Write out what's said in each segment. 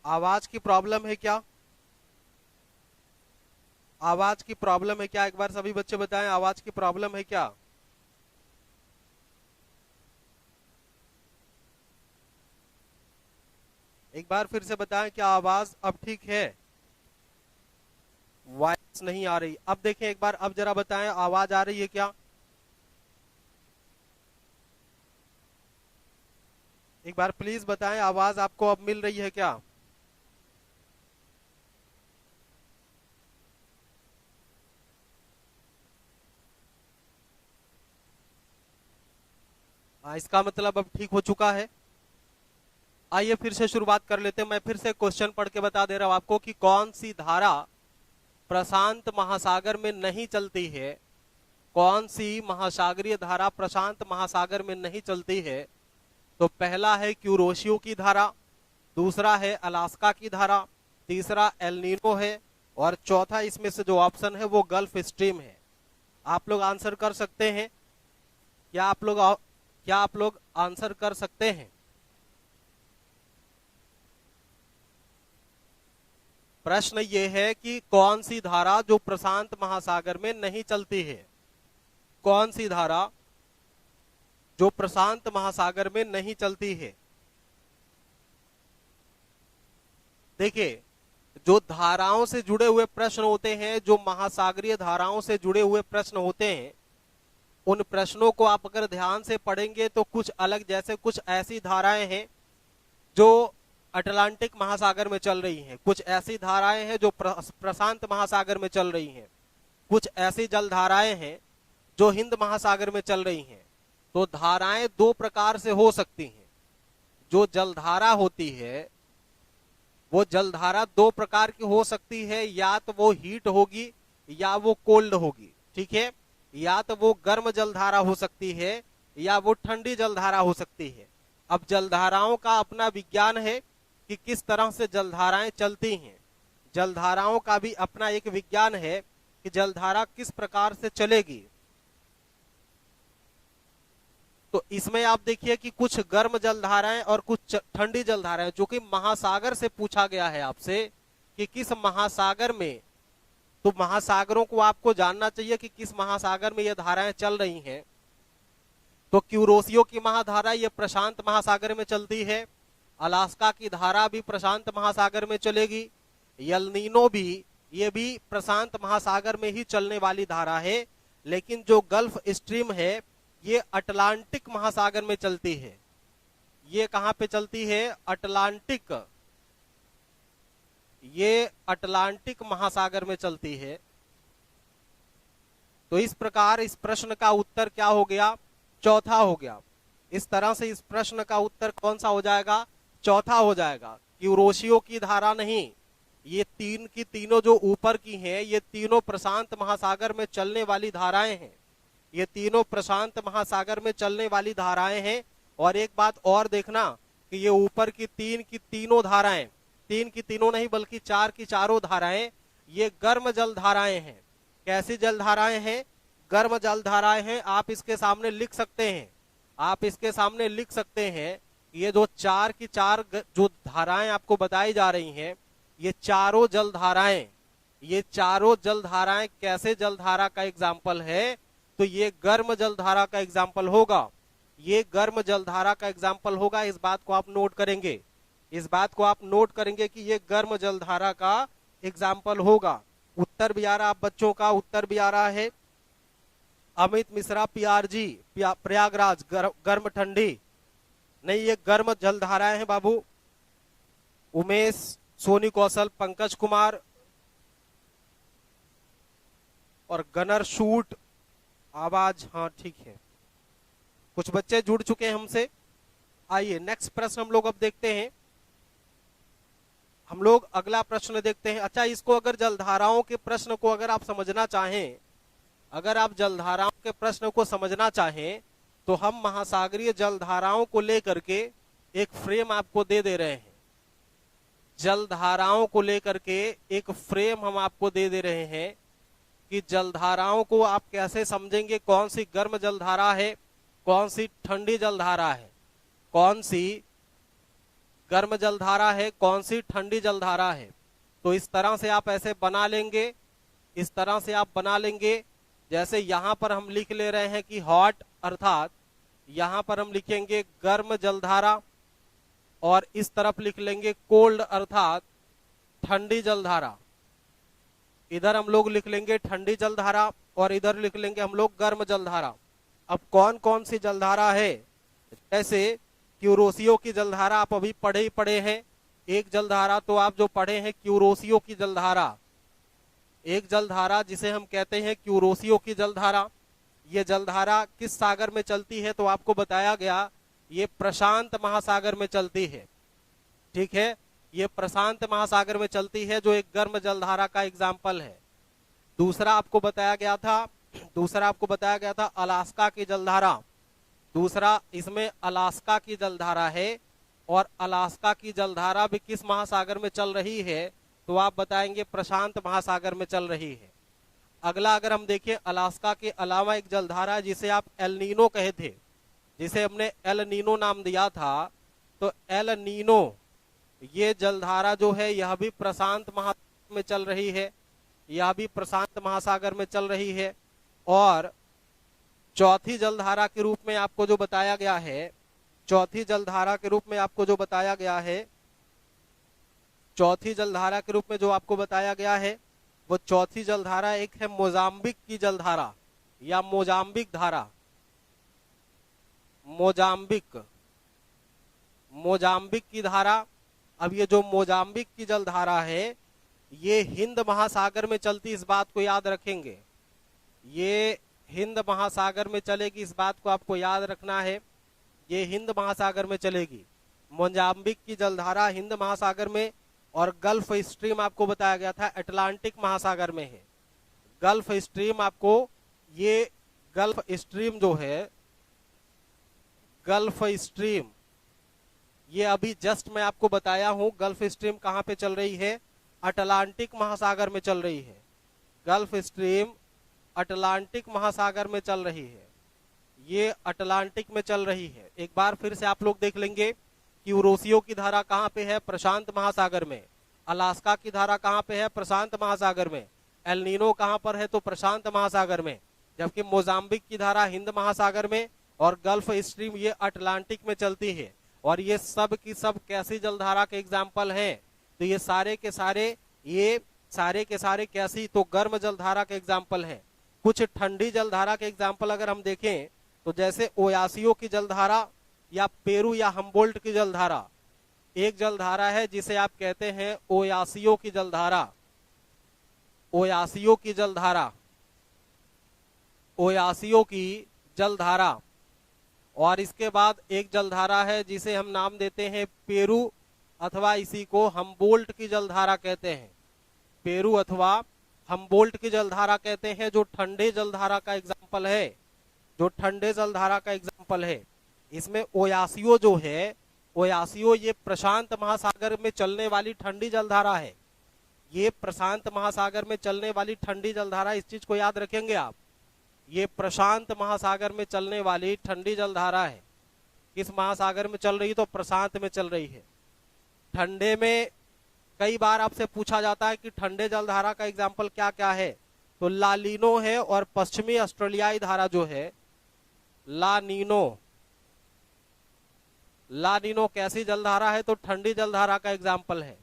आवाज की प्रॉब्लम है क्या? आवाज की प्रॉब्लम है क्या? एक बार सभी बच्चे बताएं, आवाज की प्रॉब्लम है क्या? एक बार फिर से बताएं, क्या आवाज अब ठीक है? वॉइस नहीं आ रही। अब देखें एक बार, अब जरा बताएं, आवाज आ रही है क्या? एक बार प्लीज बताएं, आवाज आपको अब मिल रही है क्या? हाँ, इसका मतलब अब ठीक हो चुका है। आइए फिर से शुरुआत कर लेते हैं। मैं फिर से क्वेश्चन पढ़ के बता दे रहा हूं आपको कि कौन सी धारा प्रशांत महासागर में नहीं चलती है। कौन सी महासागरीय धारा प्रशांत महासागर में नहीं चलती है? तो पहला है क्यूरोशियो की धारा, दूसरा है अलास्का की धारा, तीसरा एल नीनो है, और चौथा इसमें से जो ऑप्शन है वो गल्फ स्ट्रीम है। आप लोग आंसर कर सकते हैं? क्या आप लोग आंसर कर सकते हैं? प्रश्न ये है कि कौन सी धारा जो प्रशांत महासागर में नहीं चलती है? कौन सी धारा जो प्रशांत महासागर में नहीं चलती है? देखिए, जो धाराओं से जुड़े हुए प्रश्न होते हैं, जो महासागरीय धाराओं से जुड़े हुए प्रश्न होते हैं, उन प्रश्नों को आप अगर ध्यान से पढ़ेंगे तो कुछ अलग, जैसे कुछ ऐसी धाराएं हैं जो अटलांटिक महासागर में चल रही हैं, कुछ ऐसी धाराएं हैं जो प्रशांत महासागर में चल रही हैं, कुछ ऐसी जल धाराएं हैं जो हिंद महासागर में चल रही हैं। तो धाराएं दो प्रकार से हो सकती हैं। जो जलधारा होती है वो जलधारा दो प्रकार की हो सकती है, या तो वो हीट होगी या वो कोल्ड होगी। ठीक है, या तो वो गर्म जलधारा हो सकती है या वो ठंडी जलधारा हो सकती है। अब जलधाराओं का अपना विज्ञान है कि किस तरह से जलधाराएं चलती हैं। जलधाराओं का भी अपना एक विज्ञान है कि जलधारा किस प्रकार से चलेगी। तो इसमें आप देखिए कि कुछ गर्म जलधाराएं और कुछ ठंडी जलधाराएं, जो कि महासागर से पूछा गया है आपसे कि किस महासागर में। तो महासागरों को आपको जानना चाहिए कि किस महासागर में ये धाराएं चल रही हैं। तो क्यूरोसियो की महाधारा ये प्रशांत महासागर में चलती है, अलास्का की धारा भी प्रशांत महासागर में चलेगी, एल नीनो भी, ये भी प्रशांत महासागर में ही चलने वाली धारा है। लेकिन जो गल्फ स्ट्रीम है ये अटलांटिक महासागर में चलती है। ये कहां पे चलती है? अटलांटिक, ये अटलांटिक महासागर में चलती है। तो इस प्रकार इस प्रश्न का उत्तर क्या हो गया? चौथा हो गया। इस तरह से इस प्रश्न का उत्तर कौन सा हो जाएगा? चौथा हो जाएगा। क्यूरोशियो की धारा नहीं, ये तीन की तीनों जो ऊपर की हैं ये तीनों प्रशांत महासागर में चलने वाली धाराएं हैं। ये तीनों प्रशांत महासागर में चलने वाली धाराएं हैं। और एक बात और देखना कि ये ऊपर की तीनों धाराएं, तीन की तीनों नहीं बल्कि चार की चारों धाराएं, ये गर्म जल धाराएं हैं। कैसी जल धाराएं हैं? गर्म जल धाराएं हैं। आप इसके सामने लिख सकते हैं, आप इसके सामने लिख सकते हैं, ये जो चार की चार जो धाराएं आपको बताई जा रही हैं, ये चारों जल धाराएं, ये चारों जल धाराएं कैसे जल धारा का एग्जाम्पल है? तो ये गर्म जलधारा का एग्जाम्पल होगा। ये गर्म जलधारा का एग्जाम्पल होगा। इस बात को आप नोट करेंगे, इस बात को आप नोट करेंगे कि ये गर्म जलधारा का एग्जाम्पल होगा। उत्तर भी आ रहा, आप बच्चों का उत्तर भी आ रहा है। अमित मिश्रा पीआरजी प्रयागराज, गर्म ठंडी नहीं, ये गर्म जलधाराएं हैं बाबू। उमेश, सोनी कौशल, पंकज कुमार और गनर शूट, आवाज हाँ ठीक है। कुछ बच्चे जुड़ चुके हैं हमसे। आइए नेक्स्ट प्रश्न हम लोग अब देखते हैं। हम लोग अगला प्रश्न देखते हैं। अच्छा, इसको अगर जलधाराओं के प्रश्न को अगर आप समझना चाहें, अगर आप जलधाराओं के प्रश्न को समझना चाहें तो हम महासागरीय जलधाराओं को लेकर के एक फ्रेम आपको दे रहे हैं। जलधाराओं को लेकर के एक फ्रेम हम आपको दे रहे हैं कि जलधाराओं को आप कैसे समझेंगे, कौन सी गर्म जलधारा है, कौन सी ठंडी जलधारा है, कौन सी गर्म जलधारा है, कौन सी ठंडी जलधारा है। तो इस तरह से आप ऐसे बना लेंगे, इस तरह से आप बना लेंगे। जैसे यहां पर हम लिख ले रहे हैं कि हॉट, अर्थात यहां पर हम लिखेंगे गर्म जलधारा, और इस तरफ लिख लेंगे कोल्ड अर्थात ठंडी जलधारा। इधर हम लोग लिख लेंगे ठंडी जलधारा और इधर लिख लेंगे हम लोग गर्म जलधारा। अब कौन कौन सी जलधारा है, जैसे क्यूरोसियो की जलधारा आप अभी पढ़े ही पढ़े हैं। एक जलधारा तो आप जो पढ़े हैं क्यूरोसियो की जलधारा, एक जलधारा जिसे हम कहते हैं क्यूरोसियो की जलधारा। ये जलधारा किस सागर में चलती है, तो आपको बताया गया ये प्रशांत महासागर में चलती है। ठीक है, ये प्रशांत महासागर में चलती है, जो एक गर्म जलधारा का एग्जाम्पल है। दूसरा आपको बताया गया था अलास्का की जलधारा। दूसरा इसमें अलास्का की जलधारा है, और अलास्का की जलधारा भी किस महासागर में चल रही है, तो आप बताएंगे प्रशांत महासागर में चल रही है। अगला अगर हम देखें, अलास्का के अलावा एक जलधारा जिसे आप एल नीनो कहे थे, जिसे हमने एल नीनो नाम दिया था, तो एल नीनो ये जलधारा जो है यह भी प्रशांत महासागर में चल रही है, यह भी प्रशांत महासागर में चल रही है। और चौथी जलधारा के रूप में आपको जो बताया गया है, चौथी जलधारा के रूप में आपको जो बताया गया है, चौथी जलधारा के रूप में जो आपको बताया गया है, वो चौथी जलधारा एक है मोजाम्बिक की जलधारा या मोजाम्बिक धारा। मोजाम्बिक की धारा। अब ये जो मोजाम्बिक की जलधारा है ये हिंद महासागर में चलती, इस बात को याद रखेंगे, ये हिंद महासागर में चलेगी, इस बात को आपको याद रखना है, ये हिंद महासागर में चलेगी। मोजाम्बिक की जलधारा हिंद महासागर में, और गल्फ स्ट्रीम आपको बताया गया था अटलांटिक महासागर में है। गल्फ स्ट्रीम आपको, ये गल्फ स्ट्रीम जो है, गल्फ स्ट्रीम ये अभी जस्ट मैं आपको बताया हूं, गल्फ स्ट्रीम कहां पे चल रही है, अटलांटिक महासागर में चल रही है। गल्फ स्ट्रीम अटलांटिक महासागर में चल रही है, ये अटलांटिक में चल रही है। एक बार फिर से आप लोग देख लेंगे कि यूरोसियो की धारा कहां पे है, प्रशांत महासागर में। अलास्का की धारा कहां पे है, प्रशांत महासागर में। एल नीनो कहां पर है, तो प्रशांत महासागर में। जबकि मोजाम्बिक की धारा हिंद महासागर में, और गल्फ स्ट्रीम ये अटलांटिक में चलती है। और ये सब की सब कैसी जलधारा के एग्जाम्पल हैं, तो ये सारे के सारे कैसी, तो गर्म जलधारा के एग्जाम्पल हैं। कुछ ठंडी जलधारा के एग्जाम्पल अगर हम देखें, तो जैसे ओयासियो की जलधारा या पेरू या हम्बोल्ट की जलधारा। एक जलधारा है जिसे आप कहते हैं ओयासियो की जलधारा, ओयासियो की जलधारा, ओयासियो की जलधारा। और इसके बाद एक जलधारा है जिसे हम नाम देते हैं पेरू, अथवा इसी को हम्बोल्ट की जलधारा कहते हैं। पेरू अथवा हम्बोल्ट की जलधारा कहते हैं, जो ठंडे जलधारा का एग्जाम्पल है, जो ठंडे जलधारा का एग्जाम्पल है। इसमें ओयासियो जो है, ओयासियो ये प्रशांत महासागर में चलने वाली ठंडी जलधारा है। ये प्रशांत महासागर में चलने वाली ठंडी जलधारा, इस चीज को याद रखेंगे आप, ये प्रशांत महासागर में चलने वाली ठंडी जलधारा है। किस महासागर में चल रही है, तो प्रशांत में चल रही है। ठंडे में कई बार आपसे पूछा जाता है कि ठंडे जलधारा का एग्जाम्पल क्या क्या है, तो ला नीनो है, और पश्चिमी ऑस्ट्रेलियाई धारा जो है ला नीनो। ला नीनो कैसी जलधारा है, तो ठंडी जलधारा का एग्जाम्पल है।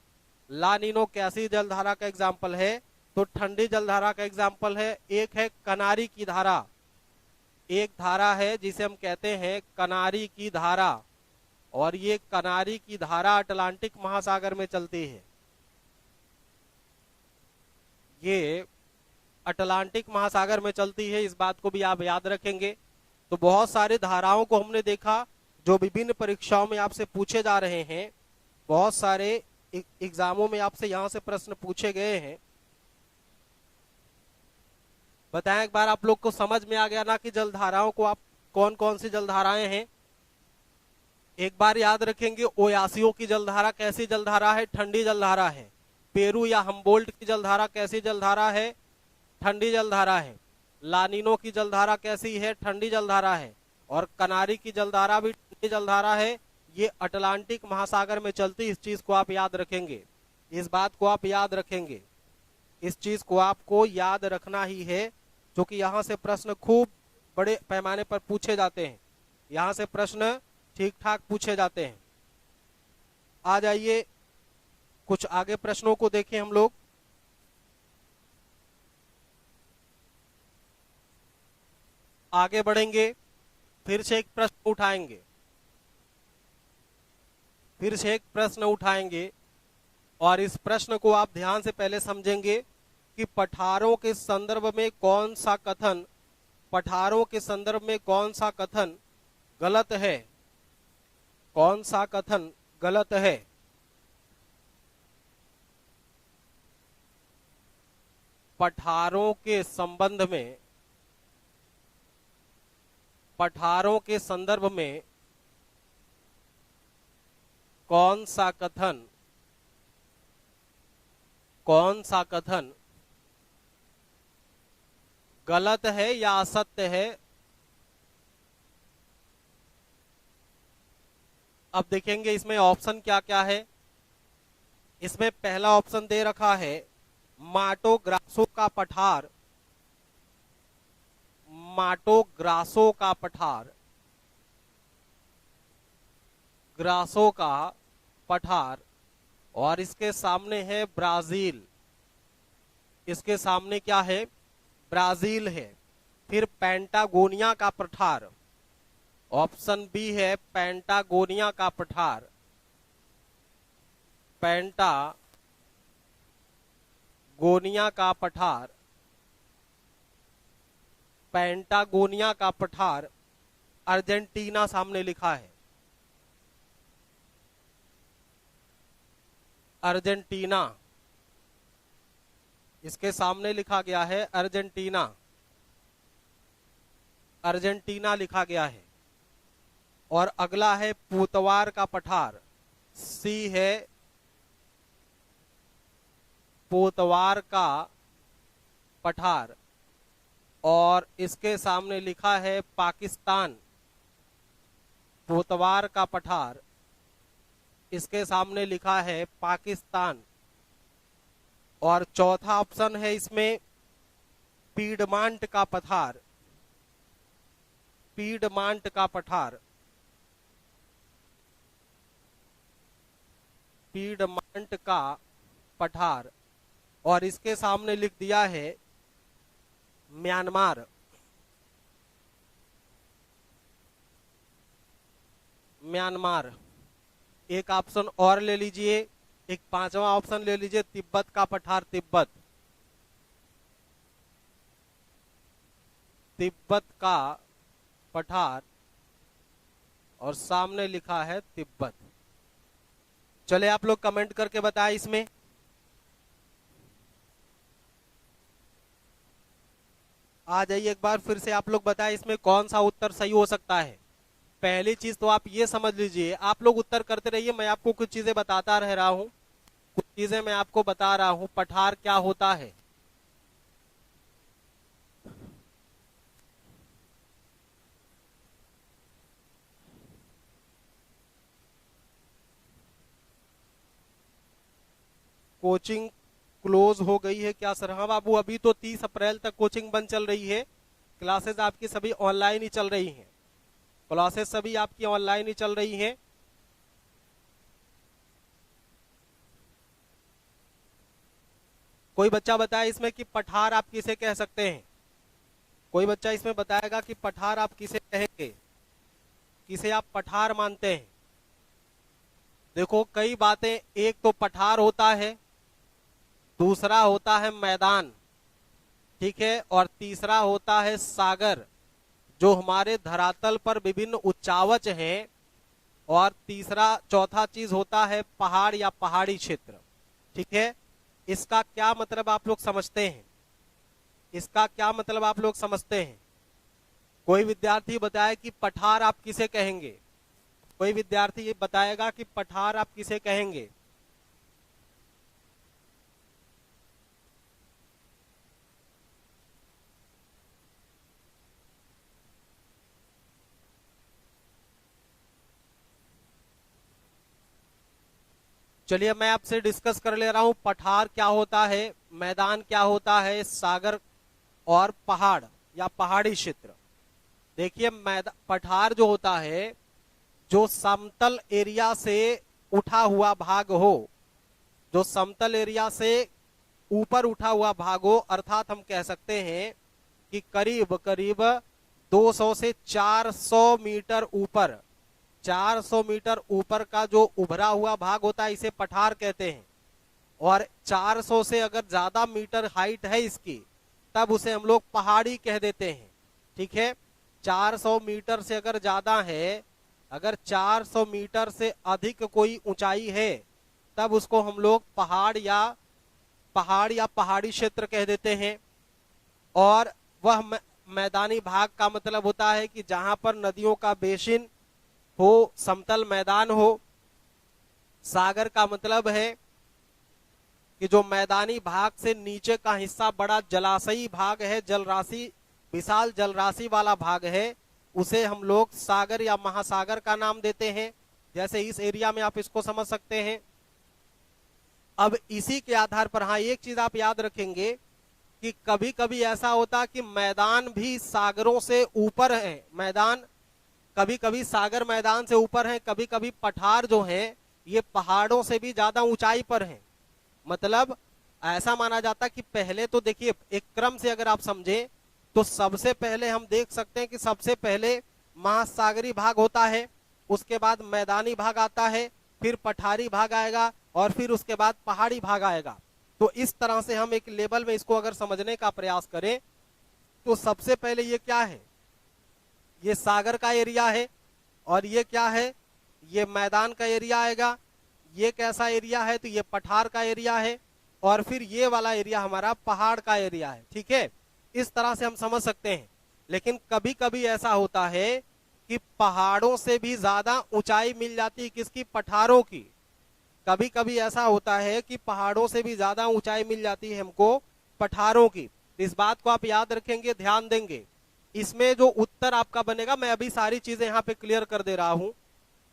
ला नीनो कैसी जलधारा का एग्जाम्पल है, तो ठंडी जलधारा का एग्जाम्पल है। एक है कनारी की धारा, एक धारा है जिसे हम कहते हैं कनारी की धारा, और ये कनारी की धारा अटलांटिक महासागर में चलती है। ये अटलांटिक महासागर में चलती है, इस बात को भी आप याद रखेंगे। तो बहुत सारे धाराओं को हमने देखा जो विभिन्न परीक्षाओं में आपसे पूछे जा रहे हैं, बहुत सारे एग्जामों में आपसे यहां से प्रश्न पूछे गए हैं। बताएं एक बार, आप लोग को समझ में आ गया ना कि जलधाराओं को आप कौन कौन सी जलधाराएं हैं। एक बार याद रखेंगे, ओयासियो की जलधारा कैसी जलधारा है, ठंडी जलधारा है। पेरू या हम्बोल्ट की जलधारा कैसी जलधारा है, ठंडी जलधारा है। लानिनो की जलधारा कैसी है, ठंडी जलधारा है। और कनारी की जलधारा भी ठंडी जलधारा है, ये अटलांटिक महासागर में चलती, इस चीज को आप याद रखेंगे, इस बात को आप याद रखेंगे, इस चीज को आपको याद रखना ही है, क्योंकि यहां से प्रश्न खूब बड़े पैमाने पर पूछे जाते हैं, यहां से प्रश्न ठीक ठाक पूछे जाते हैं। आ जाइए कुछ आगे प्रश्नों को देखें हम लोग। आगे बढ़ेंगे, फिर से एक प्रश्न उठाएंगे, फिर से एक प्रश्न उठाएंगे, और इस प्रश्न को आप ध्यान से पहले समझेंगे कि पठारों के संदर्भ में कौन सा कथन, पठारों के संदर्भ में कौन सा कथन गलत है, कौन सा कथन गलत है। पठारों के संबंध में, पठारों के संदर्भ में कौन सा कथन, कौन सा कथन गलत है या असत्य है। अब देखेंगे इसमें ऑप्शन क्या क्या है। इसमें पहला ऑप्शन दे रखा है माटो ग्रासो का पठार, माटो ग्रासो का पठार, ग्रासो का पठार, और इसके सामने है ब्राजील, इसके सामने क्या है, ब्राजील है। फिर पेंटागोनिया का पठार, ऑप्शन बी है पेंटागोनिया का पठार, पेंटागोनिया का पठार, पेंटागोनिया का पठार अर्जेंटीना सामने लिखा है, अर्जेंटीना, इसके सामने लिखा गया है अर्जेंटीना, अर्जेंटीना लिखा गया है। और अगला है पूतवार का पठार, सी है पूतवार का पठार, और इसके सामने लिखा है पाकिस्तान, पूतवार का पठार, इसके सामने लिखा है पाकिस्तान। और चौथा ऑप्शन है इसमें पीडमांट का पठार, पीडमांट का पठार, पीडमांट का पठार, और इसके सामने लिख दिया है म्यांमार, म्यांमार। एक ऑप्शन और ले लीजिए, एक पांचवा ऑप्शन ले लीजिए तिब्बत का पठार, तिब्बत, तिब्बत का पठार, और सामने लिखा है तिब्बत। चले आप लोग कमेंट करके बताएं इसमें। आ जाइए एक बार फिर से आप लोग बताएं इसमें कौन सा उत्तर सही हो सकता है। पहली चीज तो आप ये समझ लीजिए, आप लोग उत्तर करते रहिए, मैं आपको कुछ चीजें बताता रह रहा हूं, कुछ चीजें मैं आपको बता रहा हूं पठार क्या होता है। कोचिंग क्लोज हो गई है क्या सर? हाँ बाबू, अभी तो 30 अप्रैल तक कोचिंग बंद चल रही है, क्लासेस आपकी सभी ऑनलाइन ही चल रही हैं, क्लासेस सभी आपकी ऑनलाइन ही चल रही हैं। कोई बच्चा बताए इसमें कि पठार आप किसे कह सकते हैं, कोई बच्चा इसमें बताएगा कि पठार आप किसे कहेंगे, किसे आप पठार मानते हैं। देखो कई बातें, एक तो पठार होता है, दूसरा होता है मैदान, ठीक है, और तीसरा होता है सागर, जो हमारे धरातल पर विभिन्न उच्चावच हैं, और तीसरा चौथा चीज होता है पहाड़ या पहाड़ी क्षेत्र, ठीक है। इसका क्या मतलब आप लोग समझते हैं, इसका क्या मतलब आप लोग समझते हैं? कोई विद्यार्थी बताए कि पठार आप किसे कहेंगे, कोई विद्यार्थी ये बताएगा कि पठार आप किसे कहेंगे। चलिए मैं आपसे डिस्कस कर ले रहा हूं, पठार क्या होता है, मैदान क्या होता है, सागर और पहाड़ या पहाड़ी क्षेत्र। देखिए पठार जो होता है, जो समतल एरिया से उठा हुआ भाग हो, जो समतल एरिया से ऊपर उठा हुआ भाग हो, अर्थात हम कह सकते हैं कि करीब करीब 200 से 400 मीटर ऊपर, 400 मीटर ऊपर का जो उभरा हुआ भाग होता है इसे पठार कहते हैं। और 400 से अगर ज्यादा मीटर हाइट है इसकी, तब उसे हम लोग पहाड़ी कह देते हैं। ठीक है, 400 मीटर से अगर ज्यादा है, अगर 400 मीटर से अधिक कोई ऊंचाई है, तब उसको हम लोग पहाड़ या पहाड़ी क्षेत्र कह देते हैं। और वह मैदानी भाग का मतलब होता है कि जहां पर नदियों का बेसिन हो, समतल मैदान हो। सागर का मतलब है कि जो मैदानी भाग से नीचे का हिस्सा बड़ा जलाशयी भाग है, जलराशि, विशाल जलराशि वाला भाग है, उसे हम लोग सागर या महासागर का नाम देते हैं। जैसे इस एरिया में आप इसको समझ सकते हैं। अब इसी के आधार पर हाँ, एक चीज आप याद रखेंगे कि कभी कभी ऐसा होता कि मैदान भी सागरों से ऊपर है, मैदान कभी कभी सागर मैदान से ऊपर है, कभी कभी पठार जो है ये पहाड़ों से भी ज्यादा ऊंचाई पर है। मतलब ऐसा माना जाता कि पहले तो देखिए, एक क्रम से अगर आप समझे तो सबसे पहले हम देख सकते हैं कि सबसे पहले महासागरी भाग होता है, उसके बाद मैदानी भाग आता है, फिर पठारी भाग आएगा और फिर उसके बाद पहाड़ी भाग आएगा। तो इस तरह से हम एक लेवल में इसको अगर समझने का प्रयास करें तो सबसे पहले ये क्या है, ये सागर का एरिया है, और ये क्या है, ये मैदान का एरिया आएगा। ये कैसा एरिया है, तो ये पठार का एरिया है, और फिर ये वाला एरिया हमारा पहाड़ का एरिया है। ठीक है, इस तरह से हम समझ सकते हैं। लेकिन कभी कभी ऐसा होता है कि पहाड़ों से भी ज्यादा ऊंचाई मिल जाती है, किसकी, पठारों की। कभी कभी ऐसा होता है कि पहाड़ों से भी ज्यादा ऊंचाई मिल जाती है हमको पठारों की। इस बात को आप याद रखेंगे, ध्यान देंगे। इसमें जो उत्तर आपका बनेगा, मैं अभी सारी चीजें यहाँ पे क्लियर कर दे रहा हूं,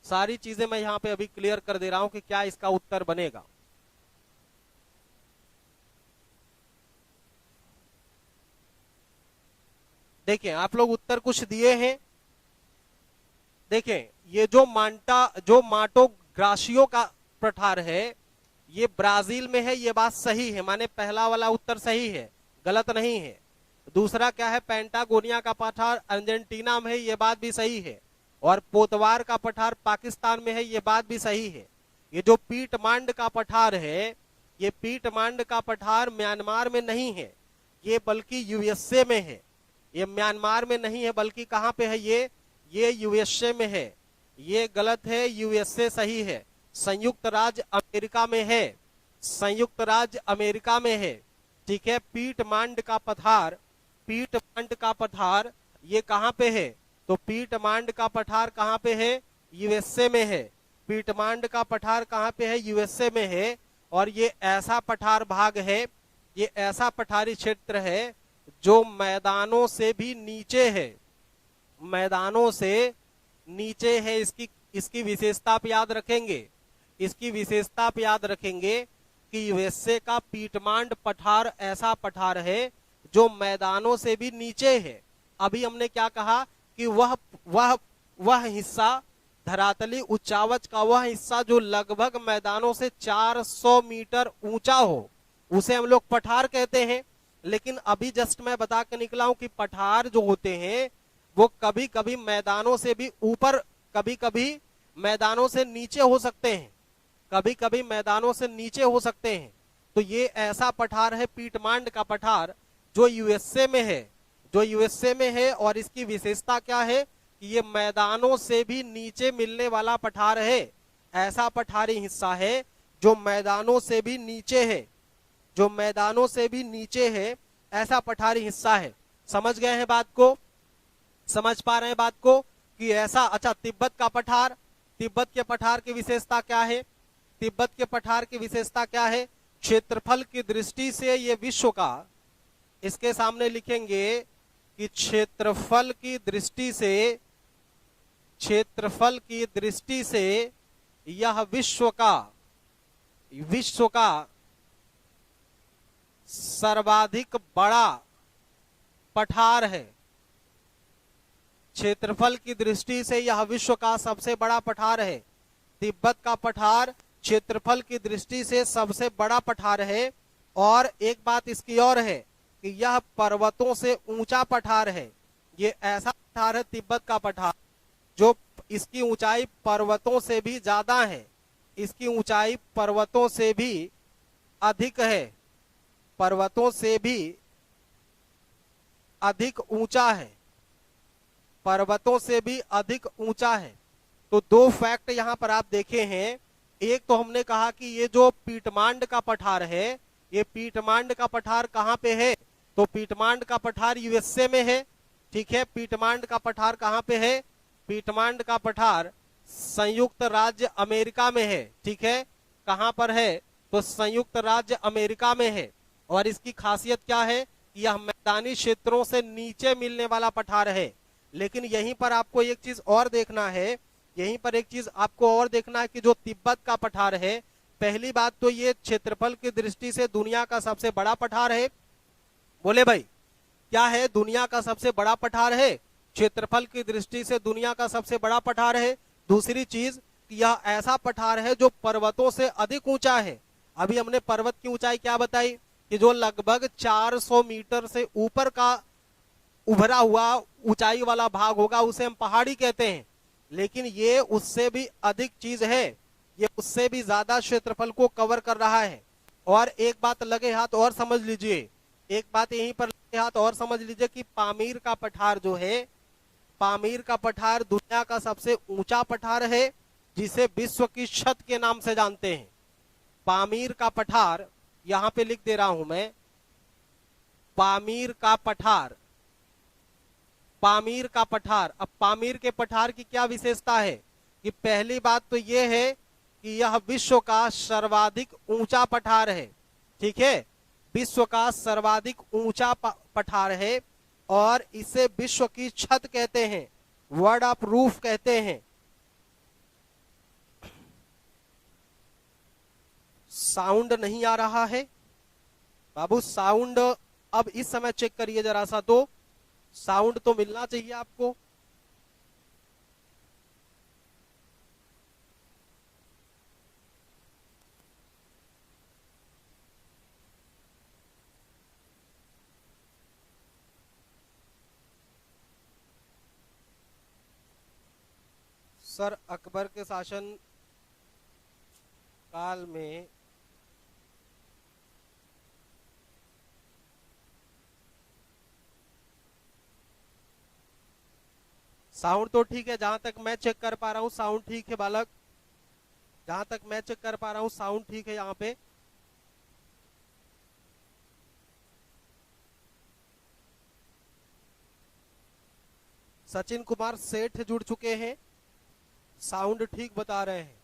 सारी चीजें मैं यहाँ पे अभी क्लियर कर दे रहा हूं कि क्या इसका उत्तर बनेगा। देखिए आप लोग उत्तर कुछ दिए हैं। देखें, ये जो माटो ग्रासियो का पठार है, ये ब्राजील में है, ये बात सही है, माने पहला वाला उत्तर सही है, गलत नहीं है। दूसरा क्या है, पेंटागोनिया का पठार अर्जेंटीना में है, ये बात भी सही है। और पोतवार का पठार पाकिस्तान में है, ये बात भी सही है। ये जो पीटमांड का पठार है, ये पीटमांड का पठार म्यांमार में नहीं है, ये बल्कि यूएसए में है। ये म्यांमार में नहीं है, बल्कि कहां पे है, ये यूएसए में है। ये गलत है, यूएसए सही है। संयुक्त राज्य अमेरिका में है, संयुक्त राज्य अमेरिका में है। ठीक है, पीटमांड का पठार ये कहां पे है, तो पीटमांड का पठार कहां पे है, यूएसए में है। पीटमांड का पठार कहां पे है, यूएसए में है। और ये ऐसा पठार भाग है, ये ऐसा पठारी क्षेत्र है जो मैदानों से भी नीचे है, मैदानों से नीचे है। इसकी विशेषता आप याद रखेंगे, इसकी विशेषता आप याद रखेंगे कि यूएसए का पीटमांड पठार ऐसा पठार है जो मैदानों से भी नीचे है। अभी हमने क्या कहा कि वह हिस्सा, धरातली उच्चावच का वह हिस्सा जो लगभग मैदानों से 400 मीटर ऊंचा हो, उसे हम लोग पठार कहते हैं। लेकिन अभी जस्ट मैं बता के निकला हूं कि पठार जो होते हैं वो कभी कभी मैदानों से भी ऊपर, कभी कभी मैदानों से नीचे हो सकते हैं, कभी कभी मैदानों से नीचे हो सकते हैं। तो ये ऐसा पठार है पीटमांड का पठार जो यूएसए में है, जो यूएसए में है। और इसकी विशेषता क्या है कि ये मैदानों से भी नीचे मिलने वाला पठार है, ऐसा पठारी हिस्सा है जो मैदानों से भी नीचे है, जो मैदानों से भी नीचे है, ऐसा पठारी हिस्सा है। समझ गए हैं बात को, समझ पा रहे हैं बात को कि ऐसा। अच्छा, तिब्बत का पठार, तिब्बत के पठार की विशेषता क्या है, तिब्बत के पठार की विशेषता क्या है, क्षेत्रफल की दृष्टि से ये विश्व का, इसके सामने लिखेंगे कि क्षेत्रफल की दृष्टि से, क्षेत्रफल की दृष्टि से यह विश्व का विश्व का सर्वाधिक बड़ा पठार है। क्षेत्रफल की दृष्टि से यह विश्व का सबसे बड़ा पठार है। तिब्बत का पठार क्षेत्रफल की दृष्टि से सबसे बड़ा पठार है। और एक बात इसकी और है कि यह पर्वतों से ऊंचा पठार है। ये ऐसा पठार है तिब्बत का पठार जो इसकी ऊंचाई पर्वतों से भी ज्यादा है। इसकी ऊंचाई पर्वतों से भी अधिक है, पर्वतों से भी अधिक ऊंचा है, पर्वतों से भी अधिक ऊंचा है। तो दो फैक्ट यहां पर आप देखे हैं। एक तो हमने कहा कि ये जो पीटमांड का पठार है, ये पीटमांड का पठार कहां पे है? तो पीटमांड का पठार यूएसए में है। ठीक है, पीटमांड का पठार कहां पे है? पीटमांड का पठार संयुक्त राज्य अमेरिका में है। ठीक है, कहां पर है? तो संयुक्त राज्य अमेरिका में है। और इसकी खासियत क्या है? यह मैदानी क्षेत्रों से नीचे मिलने वाला पठार है। लेकिन यहीं पर आपको एक चीज और देखना है, यहीं पर एक चीज आपको और देखना है कि जो तिब्बत का पठार है, पहली बात तो ये क्षेत्रफल की दृष्टि से दुनिया का सबसे बड़ा पठार है। बोले भाई, क्या है? दुनिया का सबसे बड़ा पठार है, क्षेत्रफल की दृष्टि से दुनिया का सबसे बड़ा पठार है। दूसरी चीज, यह ऐसा पठार है जो पर्वतों से अधिक ऊंचा है। अभी हमने पर्वत की ऊंचाई क्या बताई कि जो लगभग 400 मीटर से ऊपर का उभरा हुआ ऊंचाई वाला भाग होगा उसे हम पहाड़ी कहते हैं। लेकिन ये उससे भी अधिक चीज है, ये उससे भी ज्यादा क्षेत्रफल को कवर कर रहा है। और एक बात लगे हाथ और समझ लीजिए, एक बात यहीं पर लगे हाथ और समझ लीजिए कि पामीर का पठार जो है, पामीर का पठार दुनिया का सबसे ऊंचा पठार है जिसे विश्व की छत के नाम से जानते हैं। पामीर का पठार, यहां पे लिख दे रहा हूं मैं, पामीर का पठार, पामीर का पठार। अब पामीर के पठार की क्या विशेषता है कि पहली बात तो यह है कि यह विश्व का सर्वाधिक ऊंचा पठार है। ठीक है, विश्व का सर्वाधिक ऊंचा पठार है और इसे विश्व की छत कहते हैं, वर्ड ऑफ रूफ कहते हैं। साउंड नहीं आ रहा है बाबू? साउंड अब इस समय चेक करिए जरा सा, तो साउंड तो मिलना चाहिए आपको। सर, अकबर के शासन काल में साउंड तो ठीक है, जहां तक मैं चेक कर पा रहा हूं साउंड ठीक है बालक, जहां तक मैं चेक कर पा रहा हूं साउंड ठीक है यहाँ पे। सचिन कुमार सेठ जुड़ चुके हैं, साउंड ठीक बता रहे हैं।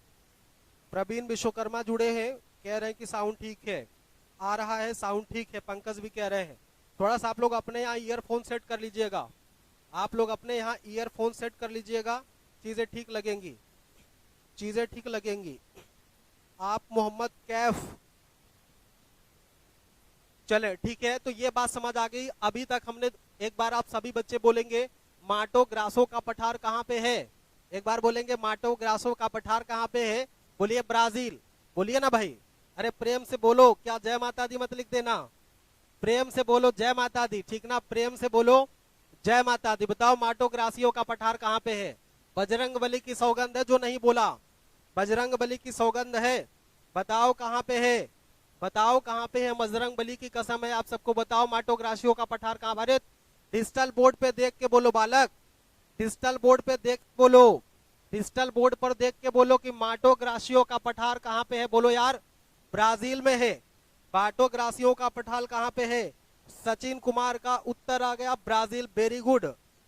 प्रवीण विश्वकर्मा जुड़े हैं, कह रहे हैं कि साउंड ठीक है, आ रहा है, साउंड ठीक है। पंकज भी कह रहे हैं। थोड़ा सा आप लोग अपने यहाँ ईयरफोन सेट कर लीजिएगा, आप लोग अपने यहाँ ईयरफोन सेट कर लीजिएगा, चीजें ठीक लगेंगी, चीजें ठीक लगेंगी। आप मोहम्मद कैफ, चले ठीक है। तो ये बात समझ आ गई। अभी तक हमने, एक बार आप सभी बच्चे बोलेंगे माटो ग्रासो का पठार कहाँ पे है? एक बार बोलेंगे माटो ग्रासो का पठार कहाँ पे है? बोलिए ब्राजील, बोलिए ना भाई। अरे प्रेम से बोलो, क्या जय माता दी मत लिख देना, प्रेम से बोलो जय माता दी, ठीक ना? प्रेम से बोलो जय माता दी। बताओ माटो ग्रासियो का पठार कहाँ पे है? बजरंग बली की सौगंध है जो नहीं बोला, बजरंग बली की सौगंध है, बताओ कहाँ पे है, बताओ कहाँ पे है? बजरंग बली की कसम है, आप सबको बताओ माटो ग्रासियो का पठार कहाँ? अरे डिजिटल बोर्ड पे देख के बोलो बालक, डिजिटल बोर्ड पे देख बोलो, डिजिटल बोर्ड पर देख के बोलो कि माटो ग्रासियो का पठार कहाँ पे है? बोलो यार, ब्राजील में है। माटो ग्रासियो का पठार कहाँ पे है? सचिन कुमार का उत्तर आ गया ब्राजील, वेरी गुड,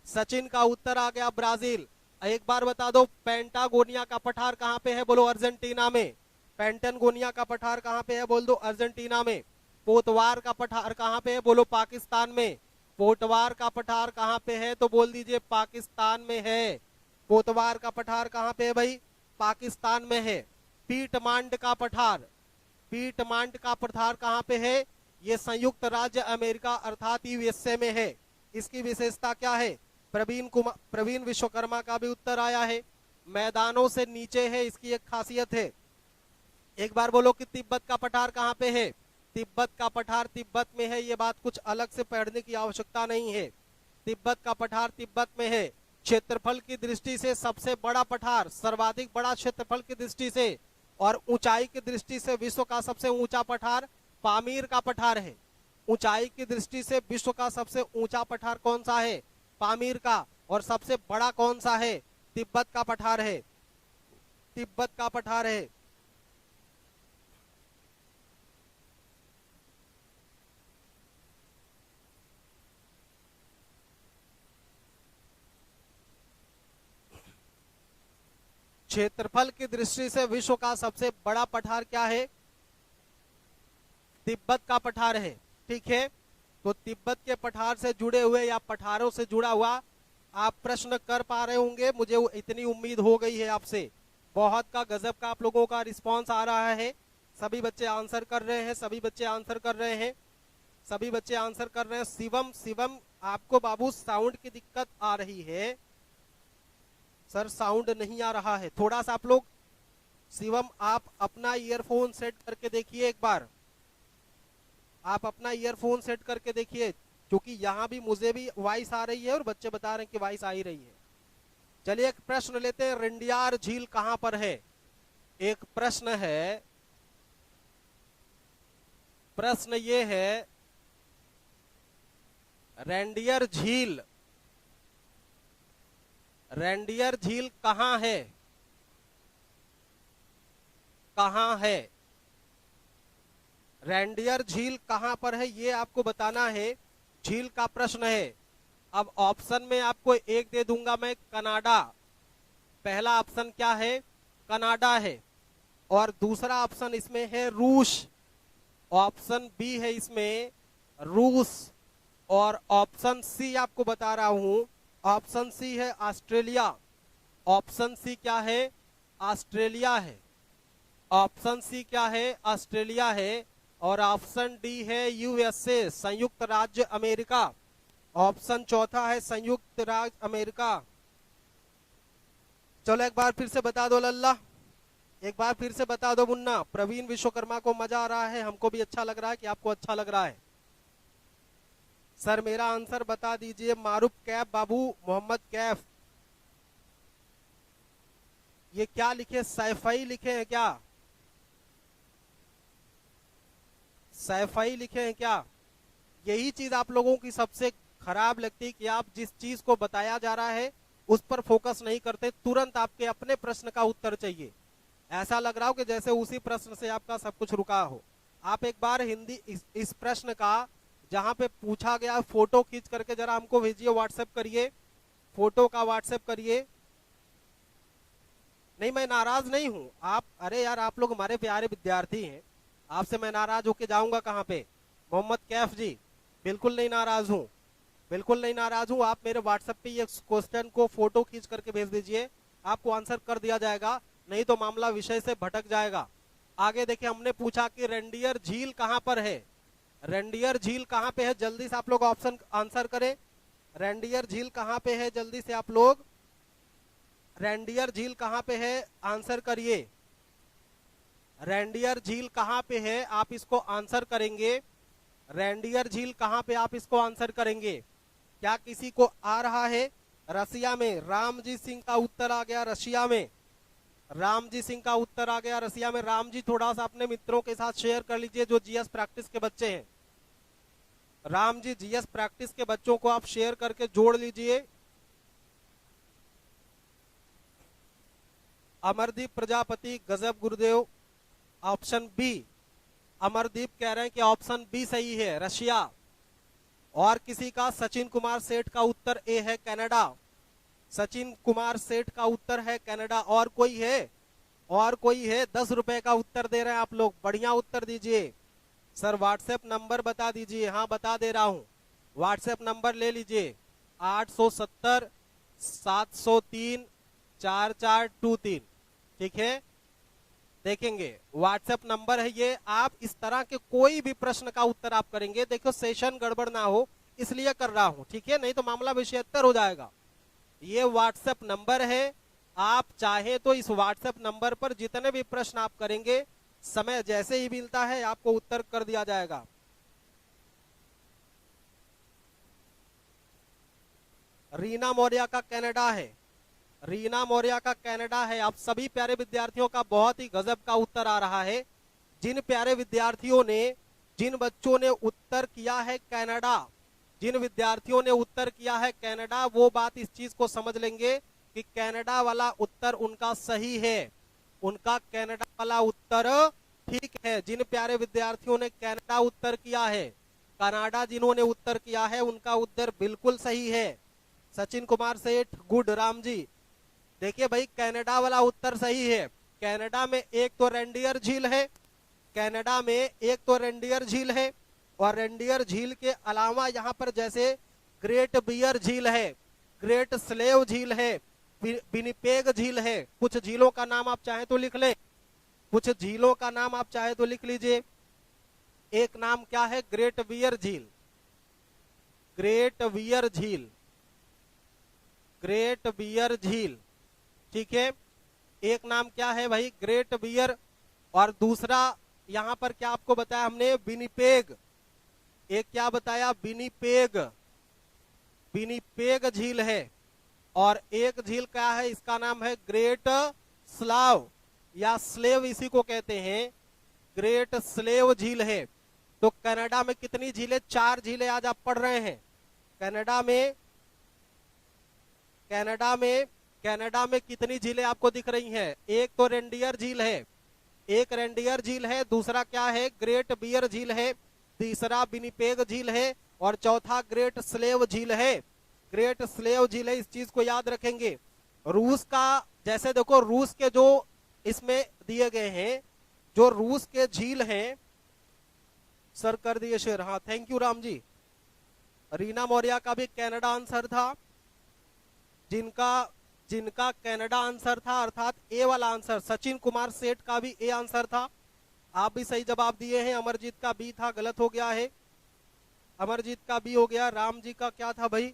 सचिन का उत्तर आ गया ब्राजील। एक बार बता दो पेंटागोनिया का पठार कहाँ पे है? बोलो अर्जेंटीना में। पेंटागोनिया का पठार कहाँ पे है? बोल दो अर्जेंटीना में। पोतवार का पठार कहाँ पे है? बोलो पाकिस्तान में। पोटवार का पठार कहाँ पे है? तो बोल दीजिए पाकिस्तान में है। पोतवार का पठार कहाँ पे है भाई? पाकिस्तान में है। पीटमांड का पठार, पीटमांट का पठार कहाँ पे है? ये संयुक्त राज्य अमेरिका अर्थात यूएसए में है। इसकी विशेषता क्या है? प्रवीण विश्वकर्मा का भी उत्तर आया है। मैदानों से नीचे है, इसकी एक खासियत है। एक बार बोलो कि तिब्बत का पठार कहाँ पे है? तिब्बत का पठार तिब्बत में है, ये बात कुछ अलग से पढ़ने की आवश्यकता नहीं है। तिब्बत का पठार तिब्बत में है। क्षेत्रफल की दृष्टि से सबसे बड़ा पठार, सर्वाधिक बड़ा क्षेत्रफल की दृष्टि से और ऊंचाई की दृष्टि से विश्व का सबसे ऊंचा पठार पामीर का पठार है। ऊंचाई की दृष्टि से विश्व का सबसे ऊंचा पठार कौन सा है? पामीर का। और सबसे बड़ा कौन सा है? तिब्बत का पठार है। तिब्बत का पठार है। क्षेत्रफल की दृष्टि से विश्व का सबसे बड़ा पठार क्या है? तिब्बत का पठार है। ठीक है, तो तिब्बत के पठार से जुड़े हुए या पठारों से जुड़ा हुआ आप प्रश्न कर पा रहे होंगे, मुझे इतनी उम्मीद हो गई है आपसे। बहुत का गजब का आप लोगों का रिस्पांस आ रहा है। सभी बच्चे आंसर कर रहे हैं, सभी बच्चे आंसर कर रहे हैं, सभी बच्चे आंसर कर रहे हैं। शिवम, शिवम आपको बाबू साउंड की दिक्कत आ रही है। सर साउंड नहीं आ रहा है, थोड़ा सा आप लोग, शिवम आप अपना ईयरफोन सेट करके देखिए एक बार। आप अपना ईयरफोन सेट करके देखिए, क्योंकि यहाँ भी मुझे भी वॉइस आ रही है और बच्चे बता रहे हैं कि वॉइस आ ही रही है। चलिए एक प्रश्न लेते हैं, रंडियार झील कहां पर है? एक प्रश्न है, प्रश्न ये है, रेंडियर झील, रेंडियर झील कहां है? कहां है रेंडियर झील? कहां पर है ये आपको बताना है। झील का प्रश्न है। अब ऑप्शन में आपको एक दे दूंगा मैं, कनाडा। पहला ऑप्शन क्या है? कनाडा है। और दूसरा ऑप्शन इसमें है रूस। ऑप्शन बी है इसमें रूस। और ऑप्शन सी आपको बता रहा हूं, ऑप्शन सी है ऑस्ट्रेलिया। ऑप्शन सी क्या है? ऑस्ट्रेलिया है। ऑप्शन सी क्या है? ऑस्ट्रेलिया है। और ऑप्शन डी है यूएसए, संयुक्त राज्य अमेरिका। ऑप्शन चौथा है संयुक्त राज्य अमेरिका। चलो एक बार फिर से बता दो लल्ला, एक बार फिर से बता दो मुन्ना। प्रवीण विश्वकर्मा को मजा आ रहा है, हमको भी अच्छा लग रहा है कि आपको अच्छा लग रहा है। सर मेरा आंसर बता दीजिए। मारूफ कैफ बाबू, मोहम्मद कैफ। ये क्या लिखे? सैफई लिखे हैं क्या? सैफई लिखे हैं क्या? यही चीज आप लोगों की सबसे खराब लगती है कि आप जिस चीज को बताया जा रहा है उस पर फोकस नहीं करते, तुरंत आपके अपने प्रश्न का उत्तर चाहिए। ऐसा लग रहा हो कि जैसे उसी प्रश्न से आपका सब कुछ रुका हो। आप एक बार हिंदी इस प्रश्न का जहां पे पूछा गया फोटो खींच करके जरा हमको भेजिए, व्हाट्सएप करिए, फोटो का व्हाट्सएप करिए। नहीं मैं नाराज नहीं हूं आप, अरे यार आप लोग हमारे प्यारे विद्यार्थी हैं, आपसे मैं नाराज होके जाऊंगा कहां पे? मोहम्मद कैफ जी बिल्कुल नहीं नाराज हूं, बिल्कुल नहीं नाराज हूं। आप मेरे व्हाट्सएप पे ये क्वेश्चन को फोटो खींच करके भेज दीजिए, आपको आंसर कर दिया जाएगा, नहीं तो मामला विषय से भटक जाएगा। आगे देखिए, हमने पूछा कि रेंडियर झील कहां पर है? रेंडियर झील कहां पे है? जल्दी से आप लोग ऑप्शन आंसर करें। रेंडियर झील कहां पे है? जल्दी से आप लोग, रेंडियर झील कहां पे है? आंसर करिए। रेंडियर झील कहां पे है? आप इसको आंसर करेंगे। रेंडियर झील कहां पे? आप इसको आंसर करेंगे। क्या किसी को आ रहा है? रसिया में। रामजी सिंह का उत्तर आ गया, रशिया में। रामजी सिंह का उत्तर आ गया, रसिया में। राम जी थोड़ा सा अपने मित्रों के साथ शेयर कर लीजिए जो जीएस प्रैक्टिस के बच्चे हैं। राम जी जीएस प्रैक्टिस के बच्चों को आप शेयर करके जोड़ लीजिए। अमरदीप प्रजापति, गजब गुरुदेव। ऑप्शन बी, अमरदीप कह रहे हैं कि ऑप्शन बी सही है, रशिया। और किसी का? सचिन कुमार सेठ का उत्तर ए है, कनाडा। सचिन कुमार सेठ का उत्तर है कनाडा। और कोई है? और कोई है? 10 रुपए का उत्तर दे रहे हैं आप लोग, बढ़िया उत्तर दीजिए। सर व्हाट्सएप नंबर बता दीजिए। हाँ बता दे रहा हूं, व्हाट्सएप नंबर ले लीजिए, 870 703 4423। ठीक है, देखेंगे व्हाट्सएप नंबर है ये। आप इस तरह के कोई भी प्रश्न का उत्तर आप करेंगे, देखो सेशन गड़बड़ ना हो इसलिए कर रहा हूं, ठीक है, नहीं तो मामला विषयोत्तर हो जाएगा। ये व्हाट्सएप नंबर है, आप चाहे तो इस व्हाट्सएप नंबर पर जितने भी प्रश्न आप करेंगे, समय जैसे ही मिलता है आपको उत्तर कर दिया जाएगा। रीना मौर्य का कनाडा है, रीना मौर्य का कनाडा है। आप सभी प्यारे विद्यार्थियों का बहुत ही गजब का उत्तर आ रहा है। जिन प्यारे विद्यार्थियों ने, जिन बच्चों ने उत्तर किया है कनाडा, जिन विद्यार्थियों ने उत्तर किया है कनाडा, वो बात इस चीज को समझ लेंगे कि कनाडा वाला उत्तर उनका सही है, उनका कनाडा वाला उत्तर ठीक है। जिन प्यारे विद्यार्थियों ने कनाडा उत्तर किया है, कनाडा जिन्होंने उत्तर किया है उनका उत्तर बिल्कुल सही है। सचिन कुमार सेठ, गुड। राम जी, देखिए भाई कनाडा वाला उत्तर सही है। कनाडा में एक तो रेंडियर झील है, कनाडा में एक तो रेंडियर झील है, और रेंडियर झील के अलावा यहाँ पर जैसे ग्रेट बियर झील है, ग्रेट स्लेव झील है, विनिपेग झील है। कुछ झीलों का नाम आप चाहे तो लिख लें, कुछ झीलों का नाम आप चाहे तो लिख लीजिए। एक नाम क्या है? ग्रेट बियर झील, ग्रेट बियर झील, ग्रेट बियर झील, ठीक है। एक नाम क्या है भाई? Great bear. और दूसरा यहां पर क्या आपको बताया हमने? विनिपेग। एक क्या बताया? विनिपेग, विनिपेग झील है। और एक झील क्या है? इसका नाम है ग्रेट स्लाव या स्लेव, इसी को कहते हैं, ग्रेट स्लेव झील है। तो कनाडा में कितनी झीलें? 4 झीलें आज आप पढ़ रहे हैं। कनाडा में, कनाडा में कितनी झीलें आपको दिख रही हैं? एक तो रेंडियर झील है, एक रेंडियर झील है, दूसरा क्या है? ग्रेट बियर झील है, तीसरा विनिपेग झील है, और चौथा ग्रेट स्लेव झील है। ग्रेट स्लेव झील है, इस चीज को याद रखेंगे। रूस का, जैसे देखो रूस के जो इसमें दिए गए हैं, जो रूस के झील हैं, सर कर दिए शेयर, हाँ थैंक यू राम जी। रीना मौर्य का भी कनाडा आंसर था, जिनका कनाडा आंसर था अर्थात ए वाला आंसर। सचिन कुमार सेठ का भी ए आंसर था, आप भी सही जवाब दिए हैं। अमरजीत का बी था, गलत हो गया है, अमरजीत का बी हो गया। राम जी का क्या था भाई?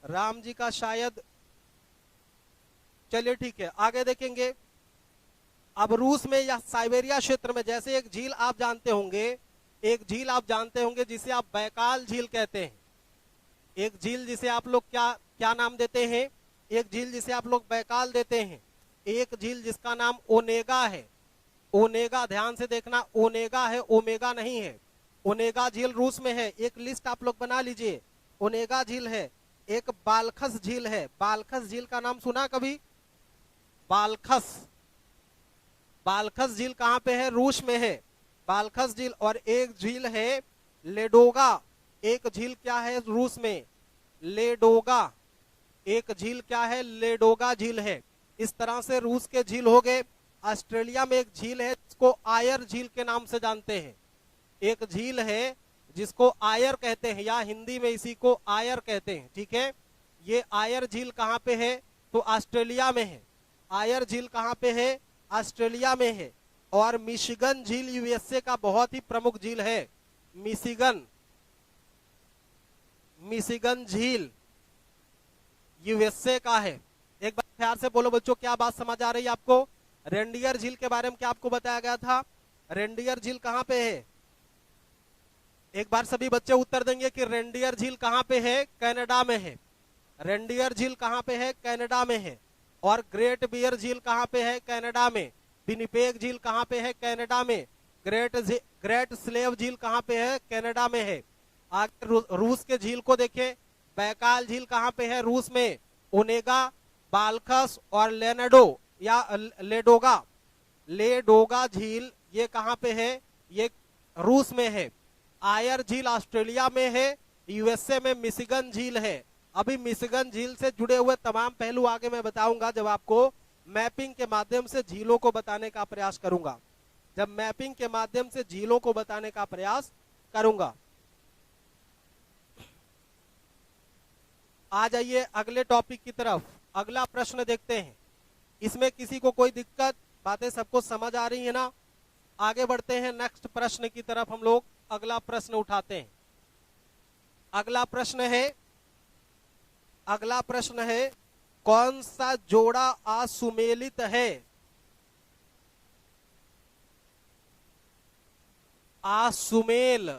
राम जी का शायद, चलिए ठीक है आगे देखेंगे। अब रूस में या साइबेरिया क्षेत्र में, जैसे एक झील आप जानते होंगे, एक झील आप जानते होंगे जिसे आप बैकाल झील कहते हैं। एक झील जिसे आप लोग क्या क्या नाम देते हैं? एक झील जिसे आप लोग बैकाल देते हैं। एक झील जिसका नाम ओनेगा है, ओनेगा, ध्यान से देखना, ओनेगा है, ओमेगा नहीं है। ओनेगा झील रूस में है, एक लिस्ट आप लोग बना लीजिए। ओनेगा झील है, एक बालखस झील है। बालखस झील का नाम सुना कभी? बालखस, बालखस झील कहां पे है? रूस में है बालखस झील। और एक झील है लेडोगा, एक झील क्या है रूस में? लेडोगा। एक झील क्या है? लेडोगा झील है। इस तरह से रूस के झील हो गए। ऑस्ट्रेलिया में एक झील है जिसको आयर झील के नाम से जानते हैं। एक झील है जिसको आयर कहते हैं, या हिंदी में इसी को आयर कहते हैं, ठीक है। ये आयर झील कहां पे है? तो ऑस्ट्रेलिया में है। आयर झील कहां पे है? ऑस्ट्रेलिया में है। और मिशिगन झील यूएसए का बहुत ही प्रमुख झील है। मिशिगन, मिशिगन झील यूएसए का है। एक बार प्यार से बोलो बच्चों, क्या बात समझ आ रही है आपको? रेंडियर झील के बारे में क्या आपको बताया गया था? रेंडियर झील कहां पे है? एक बार सभी बच्चे उत्तर देंगे कि रेंडियर झील कहां पे है? कनाडा में है। रेंडियर झील कहां पे है? कनाडा में है। और ग्रेट बियर झील कहां पे है? कनाडा में। विनिपेग झील कहां पे है? कनाडा में। ग्रेट स्लेव झील कहां पे है? कनाडा में है। आगे रूस के झील को देखें, बैकाल झील कहां पे है? रूस में। ओनेगा, बालखस और लेनेडो या लेडोगा, लेडोगा झील ये कहां पे है? ये रूस में है। आयर झील ऑस्ट्रेलिया में है। यूएसए में मिशिगन झील है। अभी मिशिगन झील से जुड़े हुए तमाम पहलू आगे मैं बताऊंगा जब आपको मैपिंग के माध्यम से झीलों को बताने का प्रयास करूंगा, जब मैपिंग के माध्यम से झीलों को बताने का प्रयास करूंगा। आ जाइए अगले टॉपिक की तरफ, अगला प्रश्न देखते हैं। इसमें किसी को कोई दिक्कत बातें सबको समझ आ रही है ना? आगे बढ़ते हैं नेक्स्ट प्रश्न की तरफ, हम लोग अगला प्रश्न उठाते हैं। अगला प्रश्न है कौन सा जोड़ा असुमेलित है? असुमेल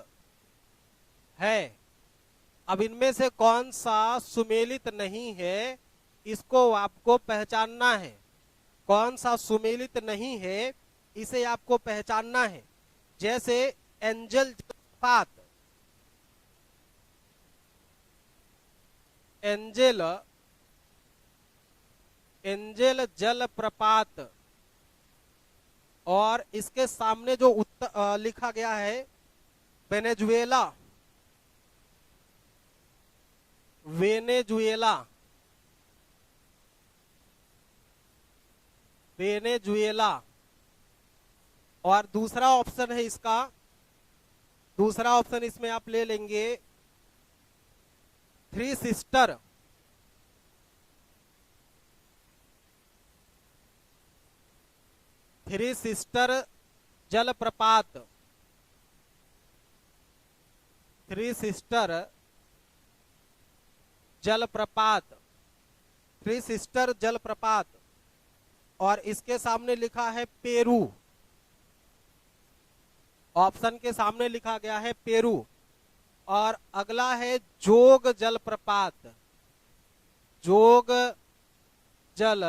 है। अब इनमें से कौन सा सुमेलित नहीं है, इसको आपको पहचानना है। कौन सा सुमेलित नहीं है, इसे आपको पहचानना है। जैसे एंजल जलप्रपात, एंजल जलप्रपात, और इसके सामने जो उत्तर लिखा गया है वेनेजुएला, वेनेजुएला, वेनेजुएला। और दूसरा ऑप्शन है इसका, दूसरा ऑप्शन इसमें आप ले लेंगे थ्री सिस्टर, थ्री सिस्टर जलप्रपात, थ्री सिस्टर जलप्रपात, थ्री सिस्टर जलप्रपात। और इसके सामने लिखा है पेरू, ऑप्शन के सामने लिखा गया है पेरू। और अगला है जोग जलप्रपात, जोग जल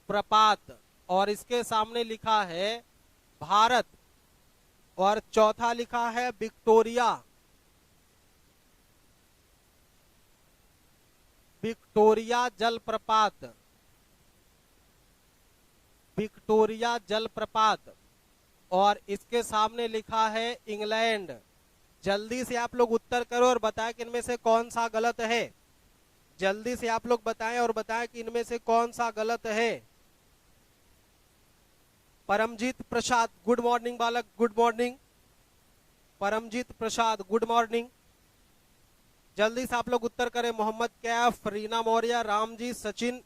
प्रपात, और इसके सामने लिखा है भारत। और चौथा लिखा है विक्टोरिया, विक्टोरिया जलप्रपात, विक्टोरिया जलप्रपात। और इसके सामने लिखा है इंग्लैंड। जल्दी से आप लोग उत्तर करो और बताएं कि इनमें से कौन सा गलत है। जल्दी से आप लोग बताएं और बताएं कि इनमें से कौन सा गलत है। परमजीत प्रसाद, गुड मॉर्निंग बालक, गुड मॉर्निंग। परमजीत प्रसाद, गुड मॉर्निंग। जल्दी से आप लोग उत्तर करें। मोहम्मद कैफ, रीना मौर्य, रामजी, सचिन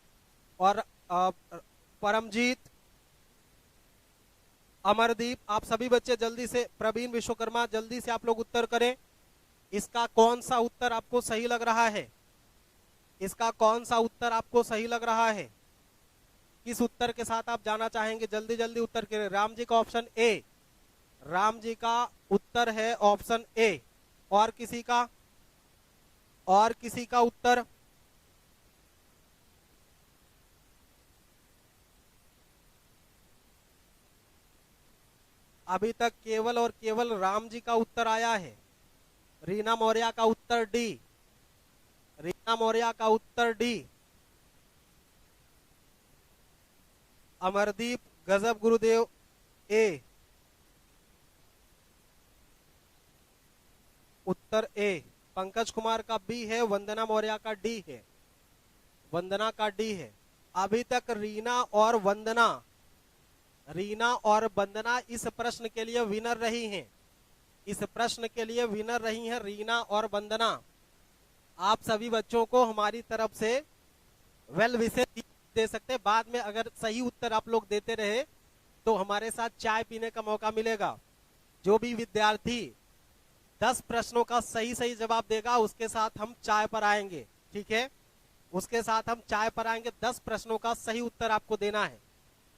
और परमजीत, अमरदीप, आप सभी बच्चे जल्दी से, प्रवीण विश्वकर्मा, जल्दी से आप लोग उत्तर करें। इसका कौन सा उत्तर आपको सही लग रहा है? इसका कौन सा उत्तर आपको सही लग रहा है? किस उत्तर के साथ आप जाना चाहेंगे? जल्दी जल्दी उत्तर करें। राम जी का ऑप्शन ए, राम जी का उत्तर है ऑप्शन ए। और किसी का? और किसी का उत्तर? अभी तक केवल और केवल राम जी का उत्तर आया है। रीना मौर्य का उत्तर डी, रीना मौर्य का उत्तर डी। अमरदीप, गजब गुरुदेव, ए, उत्तर ए। पंकज कुमार का बी है, वंदना मौर्य का डी है, वंदना का डी है। अभी तक रीना और वंदना, रीना और वंदना इस प्रश्न के लिए विनर रही हैं। इस प्रश्न के लिए विनर रही हैं रीना और वंदना। आप सभी बच्चों को हमारी तरफ से वेल विशेष दे सकते हैं। बाद में अगर सही उत्तर आप लोग देते रहे तो हमारे साथ चाय पीने का मौका मिलेगा। जो भी विद्यार्थी 10 प्रश्नों का सही सही जवाब देगा उसके साथ हम चाय पर आएंगे, ठीक है? उसके साथ हम चाय पर आएंगे। 10 प्रश्नों का सही उत्तर आपको देना है।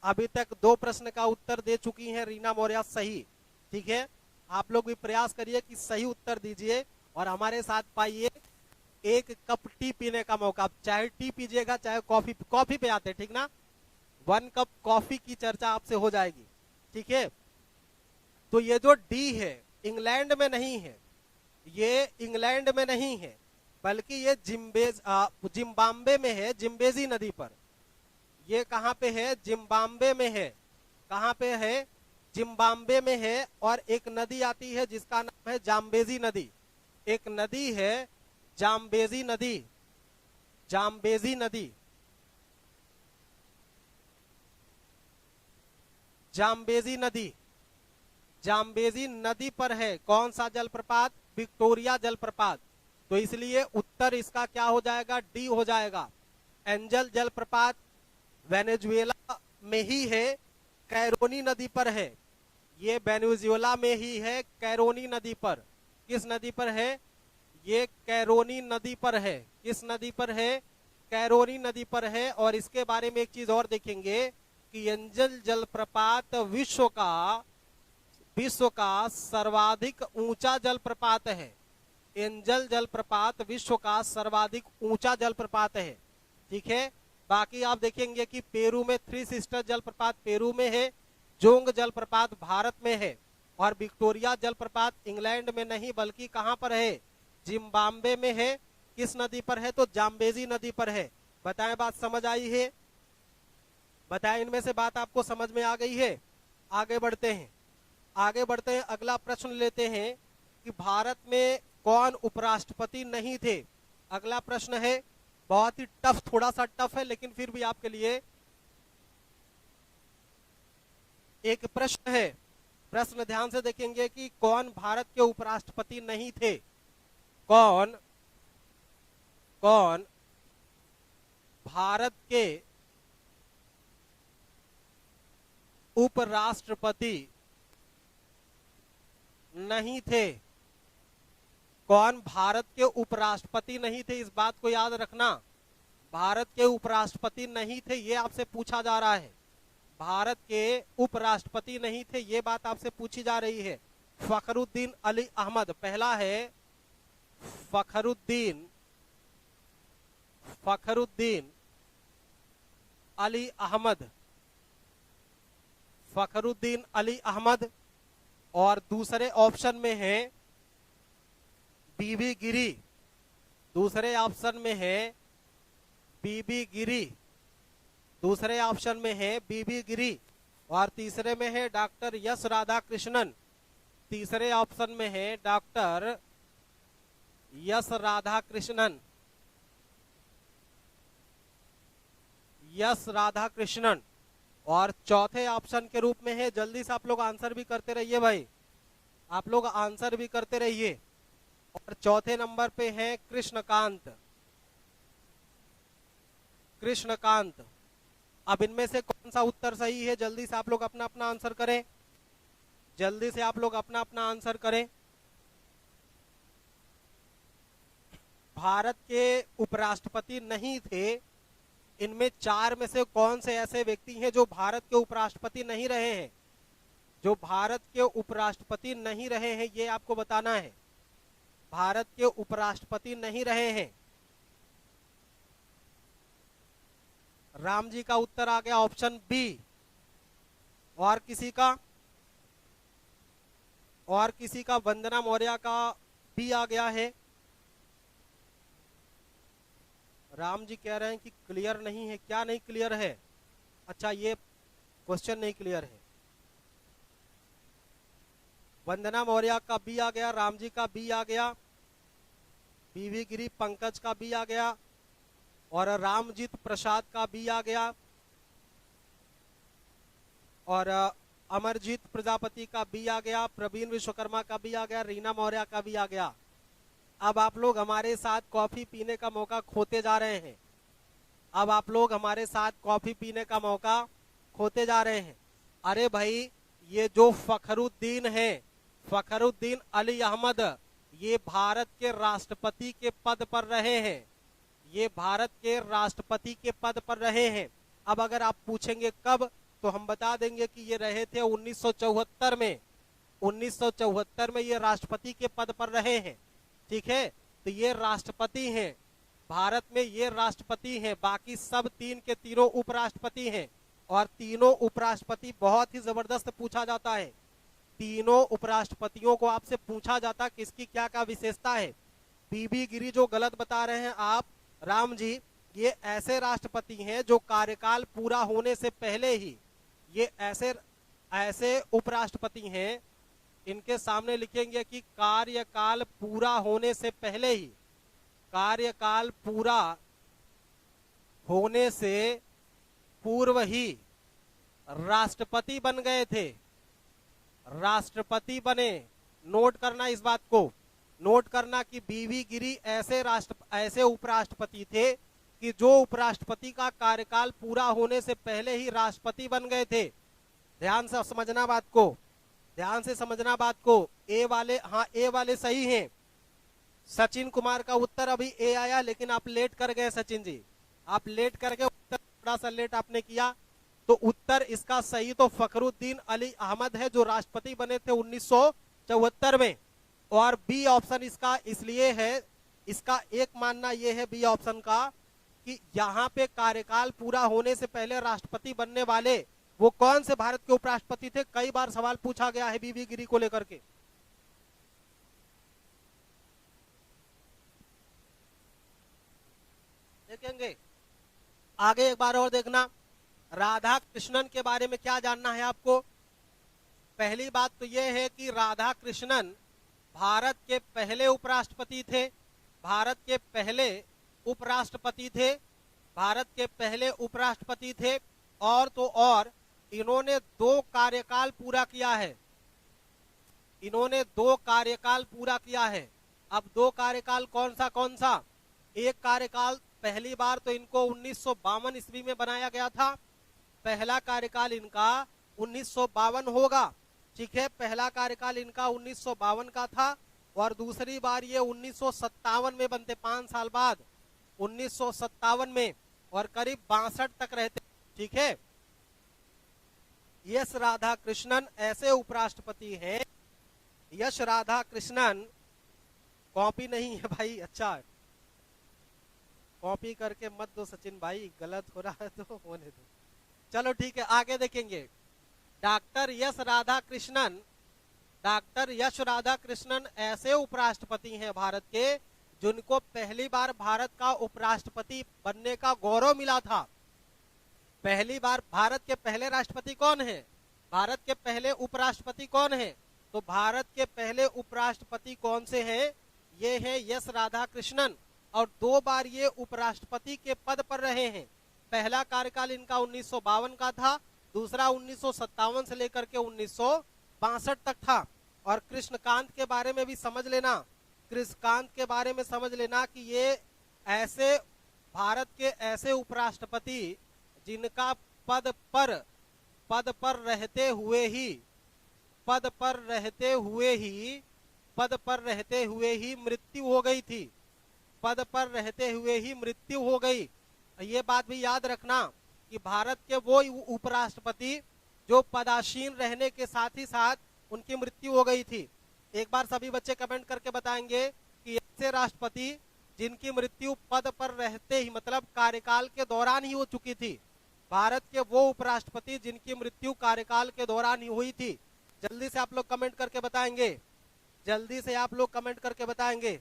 अभी तक 2 प्रश्न का उत्तर दे चुकी हैं रीना मौर्य सही, ठीक है? आप लोग भी प्रयास करिए कि सही उत्तर दीजिए और हमारे साथ पाइए एक कप टी पीने का मौका। चाहे टी पीजिएगा चाहे कॉफी, कॉफी पे आते, ठीक ना? 1 कप कॉफी की चर्चा आपसे हो जाएगी, ठीक है? तो ये जो डी है इंग्लैंड में नहीं है, ये इंग्लैंड में नहीं है, बल्कि ये जिम्बाब्वे में है, जिम्बेजी नदी पर। ये कहां पे है? जिम्बाब्वे में है। कहां पे है? जिम्बाब्वे में है। और एक नदी आती है जिसका नाम है जाम्बेजी नदी। एक नदी है जाम्बेजी नदी, जाम्बेजी नदी, जाम्बेजी नदी, जाम्बेजी नदी पर है कौन सा जलप्रपात? विक्टोरिया जलप्रपात। तो इसलिए उत्तर इसका क्या हो जाएगा? डी हो जाएगा। एंजल जलप्रपात वेनेजुएला में ही है, कैरोनी नदी पर है। ये वेनेजुएला में ही है, कैरोनी नदी पर। किस नदी पर है? ये कैरोनी नदी पर है। किस नदी पर है? कैरोनी नदी पर है। और इसके बारे में एक चीज और देखेंगे कि एंजल जलप्रपात विश्व का सर्वाधिक ऊंचा जलप्रपात है। एंजल जलप्रपात विश्व का सर्वाधिक ऊंचा जलप्रपात है। ठीक है, बाकी आप देखेंगे कि पेरू में थ्री सिस्टर जलप्रपात पेरू में है, जोंग जलप्रपात भारत में है, और विक्टोरिया जलप्रपात इंग्लैंड में नहीं बल्कि कहां पर है? जिम्बाब्वे में है। किस नदी पर है? तो जाम्बेजी नदी पर है। बताएं, बात समझ आई है? बताएं, इनमें से बात आपको समझ में आ गई है? आगे बढ़ते हैं, आगे बढ़ते हैं। अगला प्रश्न लेते हैं कि भारत में कौन उपराष्ट्रपति नहीं थे। अगला प्रश्न है, बहुत ही टफ, थोड़ा सा टफ है लेकिन फिर भी आपके लिए एक प्रश्न है। प्रश्न ध्यान से देखेंगे कि कौन भारत के उपराष्ट्रपति नहीं थे। कौन कौन भारत के उपराष्ट्रपति नहीं थे। कौन भारत के उपराष्ट्रपति नहीं थे? इस बात को याद रखना, भारत के उपराष्ट्रपति नहीं थे, ये आपसे पूछा जा रहा है। भारत के उपराष्ट्रपति नहीं थे, ये बात आपसे पूछी जा रही है। फखरुद्दीन अली अहमद पहला है। फखरुद्दीन अली अहमद, फखरुद्दीन अली अहमद। और दूसरे ऑप्शन में है बीबी गिरी। दूसरे ऑप्शन में है बीबी गिरी। दूसरे ऑप्शन में है बीबी गिरी। और तीसरे में है डॉक्टर यस राधाकृष्णन। तीसरे ऑप्शन में है doctor yes Radhakrishnan. Yes Radhakrishnan. और चौथे ऑप्शन के रूप में है, जल्दी से आप लोग आंसर भी करते रहिए भाई, आप लोग आंसर भी करते रहिए। और चौथे नंबर पे है कृष्णकांत। कृष्णकांत। अब इनमें से कौन सा उत्तर सही है? जल्दी से आप लोग अपना अपना आंसर करें। जल्दी से आप लोग अपना अपना आंसर करें। भारत के उपराष्ट्रपति नहीं थे। इनमें चार में से कौन से ऐसे व्यक्ति हैं जो भारत के उपराष्ट्रपति नहीं रहे हैं? जो भारत के उपराष्ट्रपति नहीं रहे हैं, ये आपको बताना है। भारत के उपराष्ट्रपति नहीं रहे हैं। राम जी का उत्तर आ गया ऑप्शन बी। और किसी का? और किसी का? वंदना मौर्य का बी आ गया है। राम जी कह रहे हैं कि क्लियर नहीं है। क्या नहीं क्लियर है? अच्छा, ये क्वेश्चन नहीं क्लियर है। वंदना मौर्य का बी आ गया, राम जी का बी आ गया, बीवी गिरी पंकज का बी आ गया, और रामजीत प्रसाद का बी आ गया, और अमरजीत प्रजापति का बी आ गया, प्रवीण विश्वकर्मा का बी आ गया, रीना मौर्य का भी आ गया। अब आप लोग हमारे साथ कॉफी पीने का मौका खोते जा रहे हैं। अब आप लोग हमारे साथ कॉफी पीने का मौका खोते जा रहे हैं। अरे भाई, ये जो फखरुद्दीन है, फखरुद्दीन अली अहमद, ये भारत के राष्ट्रपति के पद पर रहे हैं। ये भारत के राष्ट्रपति के पद पर रहे हैं। अब अगर आप पूछेंगे कब, तो हम बता देंगे कि ये रहे थे 1974 में। 1974 में ये राष्ट्रपति के पद पर रहे हैं। ठीक है, तो ये राष्ट्रपति हैं भारत में, ये राष्ट्रपति हैं। बाकी सब तीन के तीनों उपराष्ट्रपति हैं। और तीनों उपराष्ट्रपति, बहुत ही जबरदस्त पूछा जाता है, तीनों उपराष्ट्रपतियों को आपसे पूछा जाता किसकी क्या क्या विशेषता है। बीबी गिरी जो गलत बता रहे हैं आप राम जी, ये ऐसे राष्ट्रपति हैं जो कार्यकाल पूरा होने से पहले ही, ये ऐसे उपराष्ट्रपति हैं, इनके सामने लिखेंगे कि कार्यकाल पूरा होने से पहले ही, कार्यकाल पूरा होने से पूर्व ही राष्ट्रपति बन गए थे। राष्ट्रपति बने। नोट करना इस बात को, नोट करना कि बीवी गिरी ऐसे उपराष्ट्रपति थे कि जो उपराष्ट्रपति का कार्यकाल पूरा होने से पहले ही राष्ट्रपति बन गए थे। ध्यान से समझना बात को, ध्यान से समझना बात को। ए वाले, हाँ ए वाले सही हैं। सचिन कुमार का उत्तर अभी ए आया, लेकिन आप लेट कर गए सचिन जी, आप लेट कर गए, उत्तर थोड़ा सा लेट आपने किया। तो उत्तर इसका सही तो फखरुद्दीन अली अहमद है, जो राष्ट्रपति बने थे 1974 में। और बी ऑप्शन इसका इसलिए है, इसका एक मानना यह है बी ऑप्शन का कि यहाँ पे कार्यकाल पूरा होने से पहले राष्ट्रपति बनने वाले वो कौन से भारत के उपराष्ट्रपति थे। कई बार सवाल पूछा गया है बीबी गिरी को लेकर के। देखेंगे आगे एक बार और देखना। राधा कृष्णन के बारे में क्या जानना है आपको। पहली बात तो यह है कि राधा कृष्णन भारत के पहले उपराष्ट्रपति थे, भारत के पहले उपराष्ट्रपति थे, भारत के पहले उपराष्ट्रपति थे। और तो और इन्होंने 2 कार्यकाल पूरा किया है, इन्होंने 2 कार्यकाल पूरा किया है। अब 2 कार्यकाल कौन सा? एक कार्यकाल पहली बार तो इनको 1952 ईस्वी में बनाया गया था, पहला कार्यकाल इनका 1952 होगा, ठीक है, पहला कार्यकाल इनका 1952 का था। और दूसरी बार ये 1957 में बनते, 5 साल बाद 1957 में, और करीब 62 तक रहते, ठीक है। यश राधा कृष्णन ऐसे उपराष्ट्रपति हैं, यश राधा कृष्णन, कॉपी नहीं है भाई, अच्छा कॉपी करके मत दो सचिन भाई, गलत हो रहा है तो होने दो। चलो ठीक है, आगे देखेंगे। डॉक्टर यश राधा कृष्णन, डॉक्टर यश राधा कृष्णन ऐसे उपराष्ट्रपति हैं भारत के जिनको पहली बार भारत का उपराष्ट्रपति बनने का गौरव मिला था। पहली बार भारत के पहले राष्ट्रपति कौन है, भारत के पहले उपराष्ट्रपति कौन है? तो भारत के पहले उपराष्ट्रपति कौन से हैं? ये है यश राधा कृष्णन, और 2 बार ये उपराष्ट्रपति के पद पर रहे हैं। पहला कार्यकाल इनका 1952 का था, दूसरा 1957 से लेकर के 1962 तक था। और कृष्णकांत के बारे में भी समझ लेना, कृष्णकांत के बारे में समझ लेना कि ये ऐसे भारत के ऐसे उपराष्ट्रपति जिनका पद पर रहते हुए ही मृत्यु हो गई थी, पद पर रहते हुए ही मृत्यु हो गई। ये बात भी याद रखना कि भारत के वो उपराष्ट्रपति जो पदासीन रहने के साथ ही साथ उनकी मृत्यु हो गई थी। एक बार सभी बच्चे कमेंट करके बताएंगे कि ऐसे राष्ट्रपति जिनकी मृत्यु पद पर रहते ही, मतलब कार्यकाल के दौरान ही हो चुकी थी, भारत के वो उपराष्ट्रपति जिनकी मृत्यु कार्यकाल के दौरान ही हुई थी। जल्दी से आप लोग कमेंट करके बताएंगे, जल्दी से आप लोग कमेंट करके बताएंगे।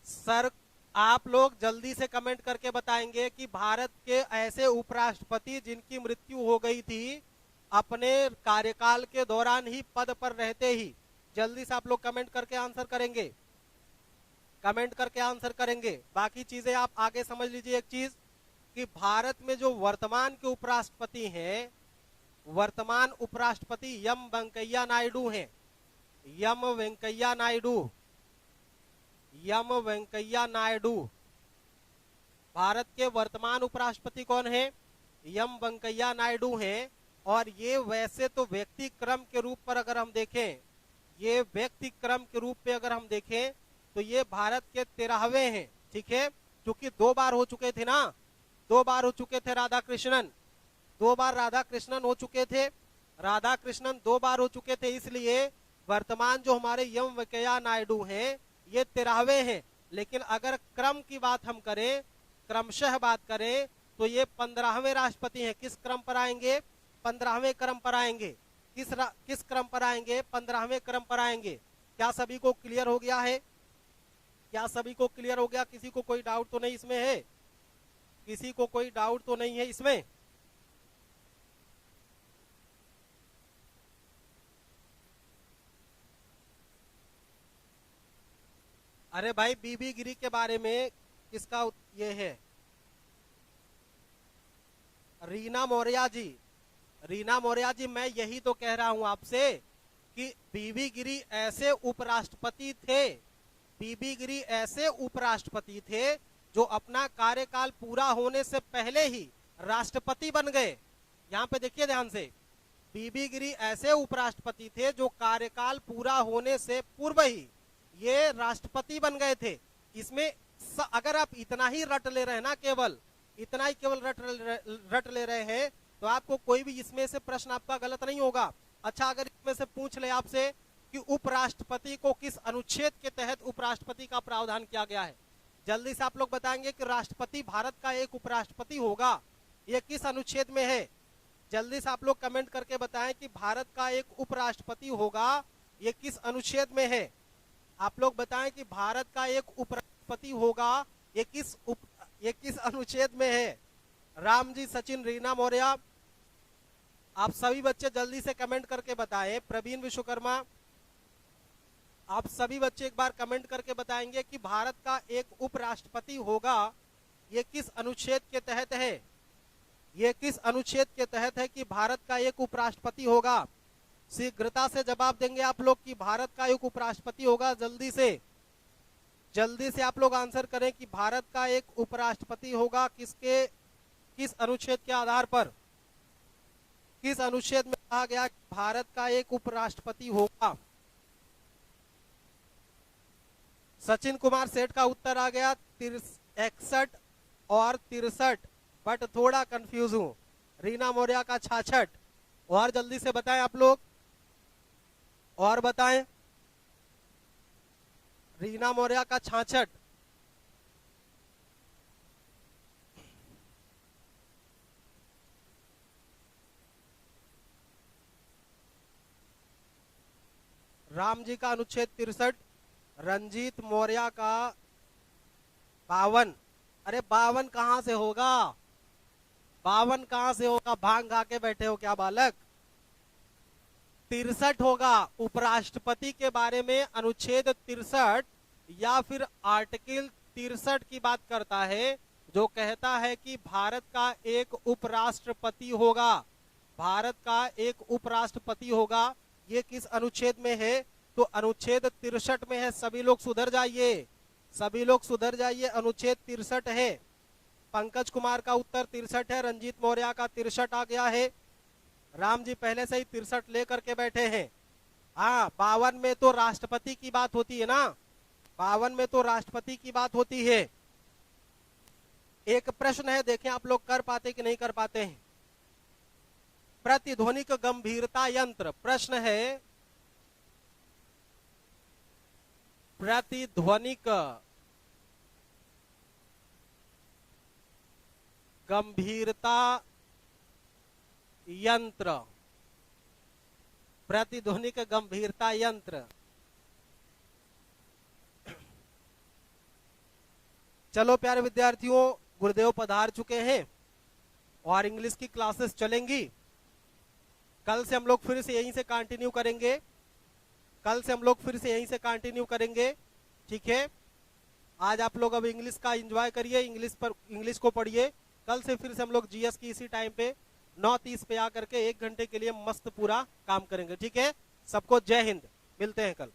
सर आप लोग जल्दी से कमेंट करके बताएंगे कि भारत के ऐसे उपराष्ट्रपति जिनकी मृत्यु हो गई थी अपने कार्यकाल के दौरान ही पद पर रहते ही। जल्दी से आप लोग कमेंट करके आंसर करेंगे, कमेंट करके आंसर करेंगे। बाकी चीजें आप आगे समझ लीजिए एक चीज कि भारत में जो वर्तमान के उपराष्ट्रपति हैं, वर्तमान उपराष्ट्रपति एम वेंकैया नायडू हैं, एम वेंकैया नायडू, एम वेंकैया नायडू भारत के वर्तमान उपराष्ट्रपति कौन है? एम वेंकैया नायडू हैं। और ये वैसे तो व्यक्ति क्रम के रूप पर अगर हम देखें, ये व्यक्ति क्रम के रूप पे अगर हम देखें तो ये भारत के 13वें हैं, ठीक है, क्योंकि 2 बार हो चुके थे ना, 2 बार हो चुके थे राधा कृष्णन, 2 बार राधा कृष्णन हो चुके थे, राधा कृष्णन 2 बार हो चुके थे। इसलिए वर्तमान जो हमारे एम वेंकैया नायडू हैं ये 13वें हैं। लेकिन अगर क्रम की बात हम करें, क्रमशः बात करें, तो ये 15वें राष्ट्रपति हैं। किस क्रम पर आएंगे? 15वें क्रम पर आएंगे। किस क्रम पर आएंगे? 15वें क्रम पर आएंगे। क्या सभी को क्लियर हो गया है? क्या सभी को क्लियर हो गया? किसी को कोई डाउट तो नहीं इसमें है? किसी को कोई डाउट तो नहीं है इसमें? अरे भाई बीबी गिरी के बारे में किसका ये है? रीना मौर्य जी, रीना मौर्य जी, मैं यही तो कह रहा हूं आपसे कि बीबी गिरी ऐसे उपराष्ट्रपति थे बीबी गिरी ऐसे उपराष्ट्रपति थे जो अपना कार्यकाल पूरा होने से पहले ही राष्ट्रपति बन गए। यहां पे देखिए ध्यान से, बीबी गिरी ऐसे उपराष्ट्रपति थे जो कार्यकाल पूरा होने से पूर्व ही ये राष्ट्रपति बन गए थे। इसमें अगर आप इतना ही रट ले रहे हैं ना, केवल इतना ही केवल रट ले रहे हैं, तो आपको कोई भी इसमें से प्रश्न आपका गलत नहीं होगा। अच्छा, अगर इसमें से पूछ ले आपसे कि उपराष्ट्रपति को किस अनुच्छेद के तहत उपराष्ट्रपति का प्रावधान किया गया है, जल्दी से आप लोग बताएंगे कि राष्ट्रपति भारत का एक उपराष्ट्रपति होगा, ये किस अनुच्छेद में है? जल्दी से आप लोग कमेंट करके बताएं कि भारत का एक उपराष्ट्रपति होगा, ये किस अनुच्छेद में है? आप लोग बताएं कि भारत का एक उपराष्ट्रपति होगा, ये किस अनुच्छेद में है? राम जी, सचिन, रीना मौर्य, आप सभी बच्चे जल्दी से कमेंट करके बताएं। प्रवीण विश्वकर्मा, आप सभी बच्चे एक बार कमेंट करके बताएंगे कि भारत का एक उपराष्ट्रपति होगा, ये किस अनुच्छेद के तहत है? ये किस अनुच्छेद के तहत है कि भारत का एक उपराष्ट्रपति होगा? शीघ्रता से जवाब देंगे आप लोग कि भारत का एक उपराष्ट्रपति होगा। जल्दी से आप लोग आंसर करें कि भारत का एक उपराष्ट्रपति होगा, किस अनुच्छेद के आधार पर? किस अनुच्छेद में कहा गया कि भारत का एक उपराष्ट्रपति होगा? सचिन कुमार सेठ का उत्तर आ गया 61 और 63, बट थोड़ा कंफ्यूज हूं। रीना मौर्य का 66। और जल्दी से बताएं आप लोग, और बताएं। रीना मौर्य का 66। राम जी का अनुच्छेद 63, रंजीत मौर्य का 52। अरे 52 कहां से होगा? 52 कहां से होगा? भांग खा के बैठे हो क्या बालक? 63 होगा। उपराष्ट्रपति के बारे में अनुच्छेद 63 या फिर आर्टिकल 63 की बात करता है, जो कहता है कि भारत का एक उपराष्ट्रपति होगा। भारत का एक उपराष्ट्रपति होगा। ये किस अनुच्छेद में है? तो अनुच्छेद 63 में है। सभी लोग सुधर जाइए, सभी लोग सुधर जाइए, अनुच्छेद 63 है। पंकज कुमार का उत्तर 63 है, रंजीत मौर्य का 63 आ गया है। राम जी पहले से ही 63 लेकर के बैठे हैं। हाँ, 52 में तो राष्ट्रपति की बात होती है ना, 52 में तो राष्ट्रपति की बात होती है। एक प्रश्न है, देखें आप लोग कर पाते कि नहीं कर पाते हैं। प्रतिध्वनिक गंभीरता यंत्र, प्रश्न है प्रतिध्वनिक गंभीरता यंत्र, प्रतिध्वनिक गंभीरता यंत्र। चलो प्यारे विद्यार्थियों, गुरुदेव पधार चुके हैं और इंग्लिश की क्लासेस चलेंगी। कल से हम लोग फिर से यहीं से कंटिन्यू करेंगे, ठीक है। आज आप लोग अब इंग्लिश का एंजॉय करिए, इंग्लिश को पढ़िए। कल से फिर से हम लोग जीएस की इसी टाइम पे 9:30 पे आकर के 1 घंटे के लिए मस्त पूरा काम करेंगे, ठीक है। सबको जय हिंद, मिलते हैं कल।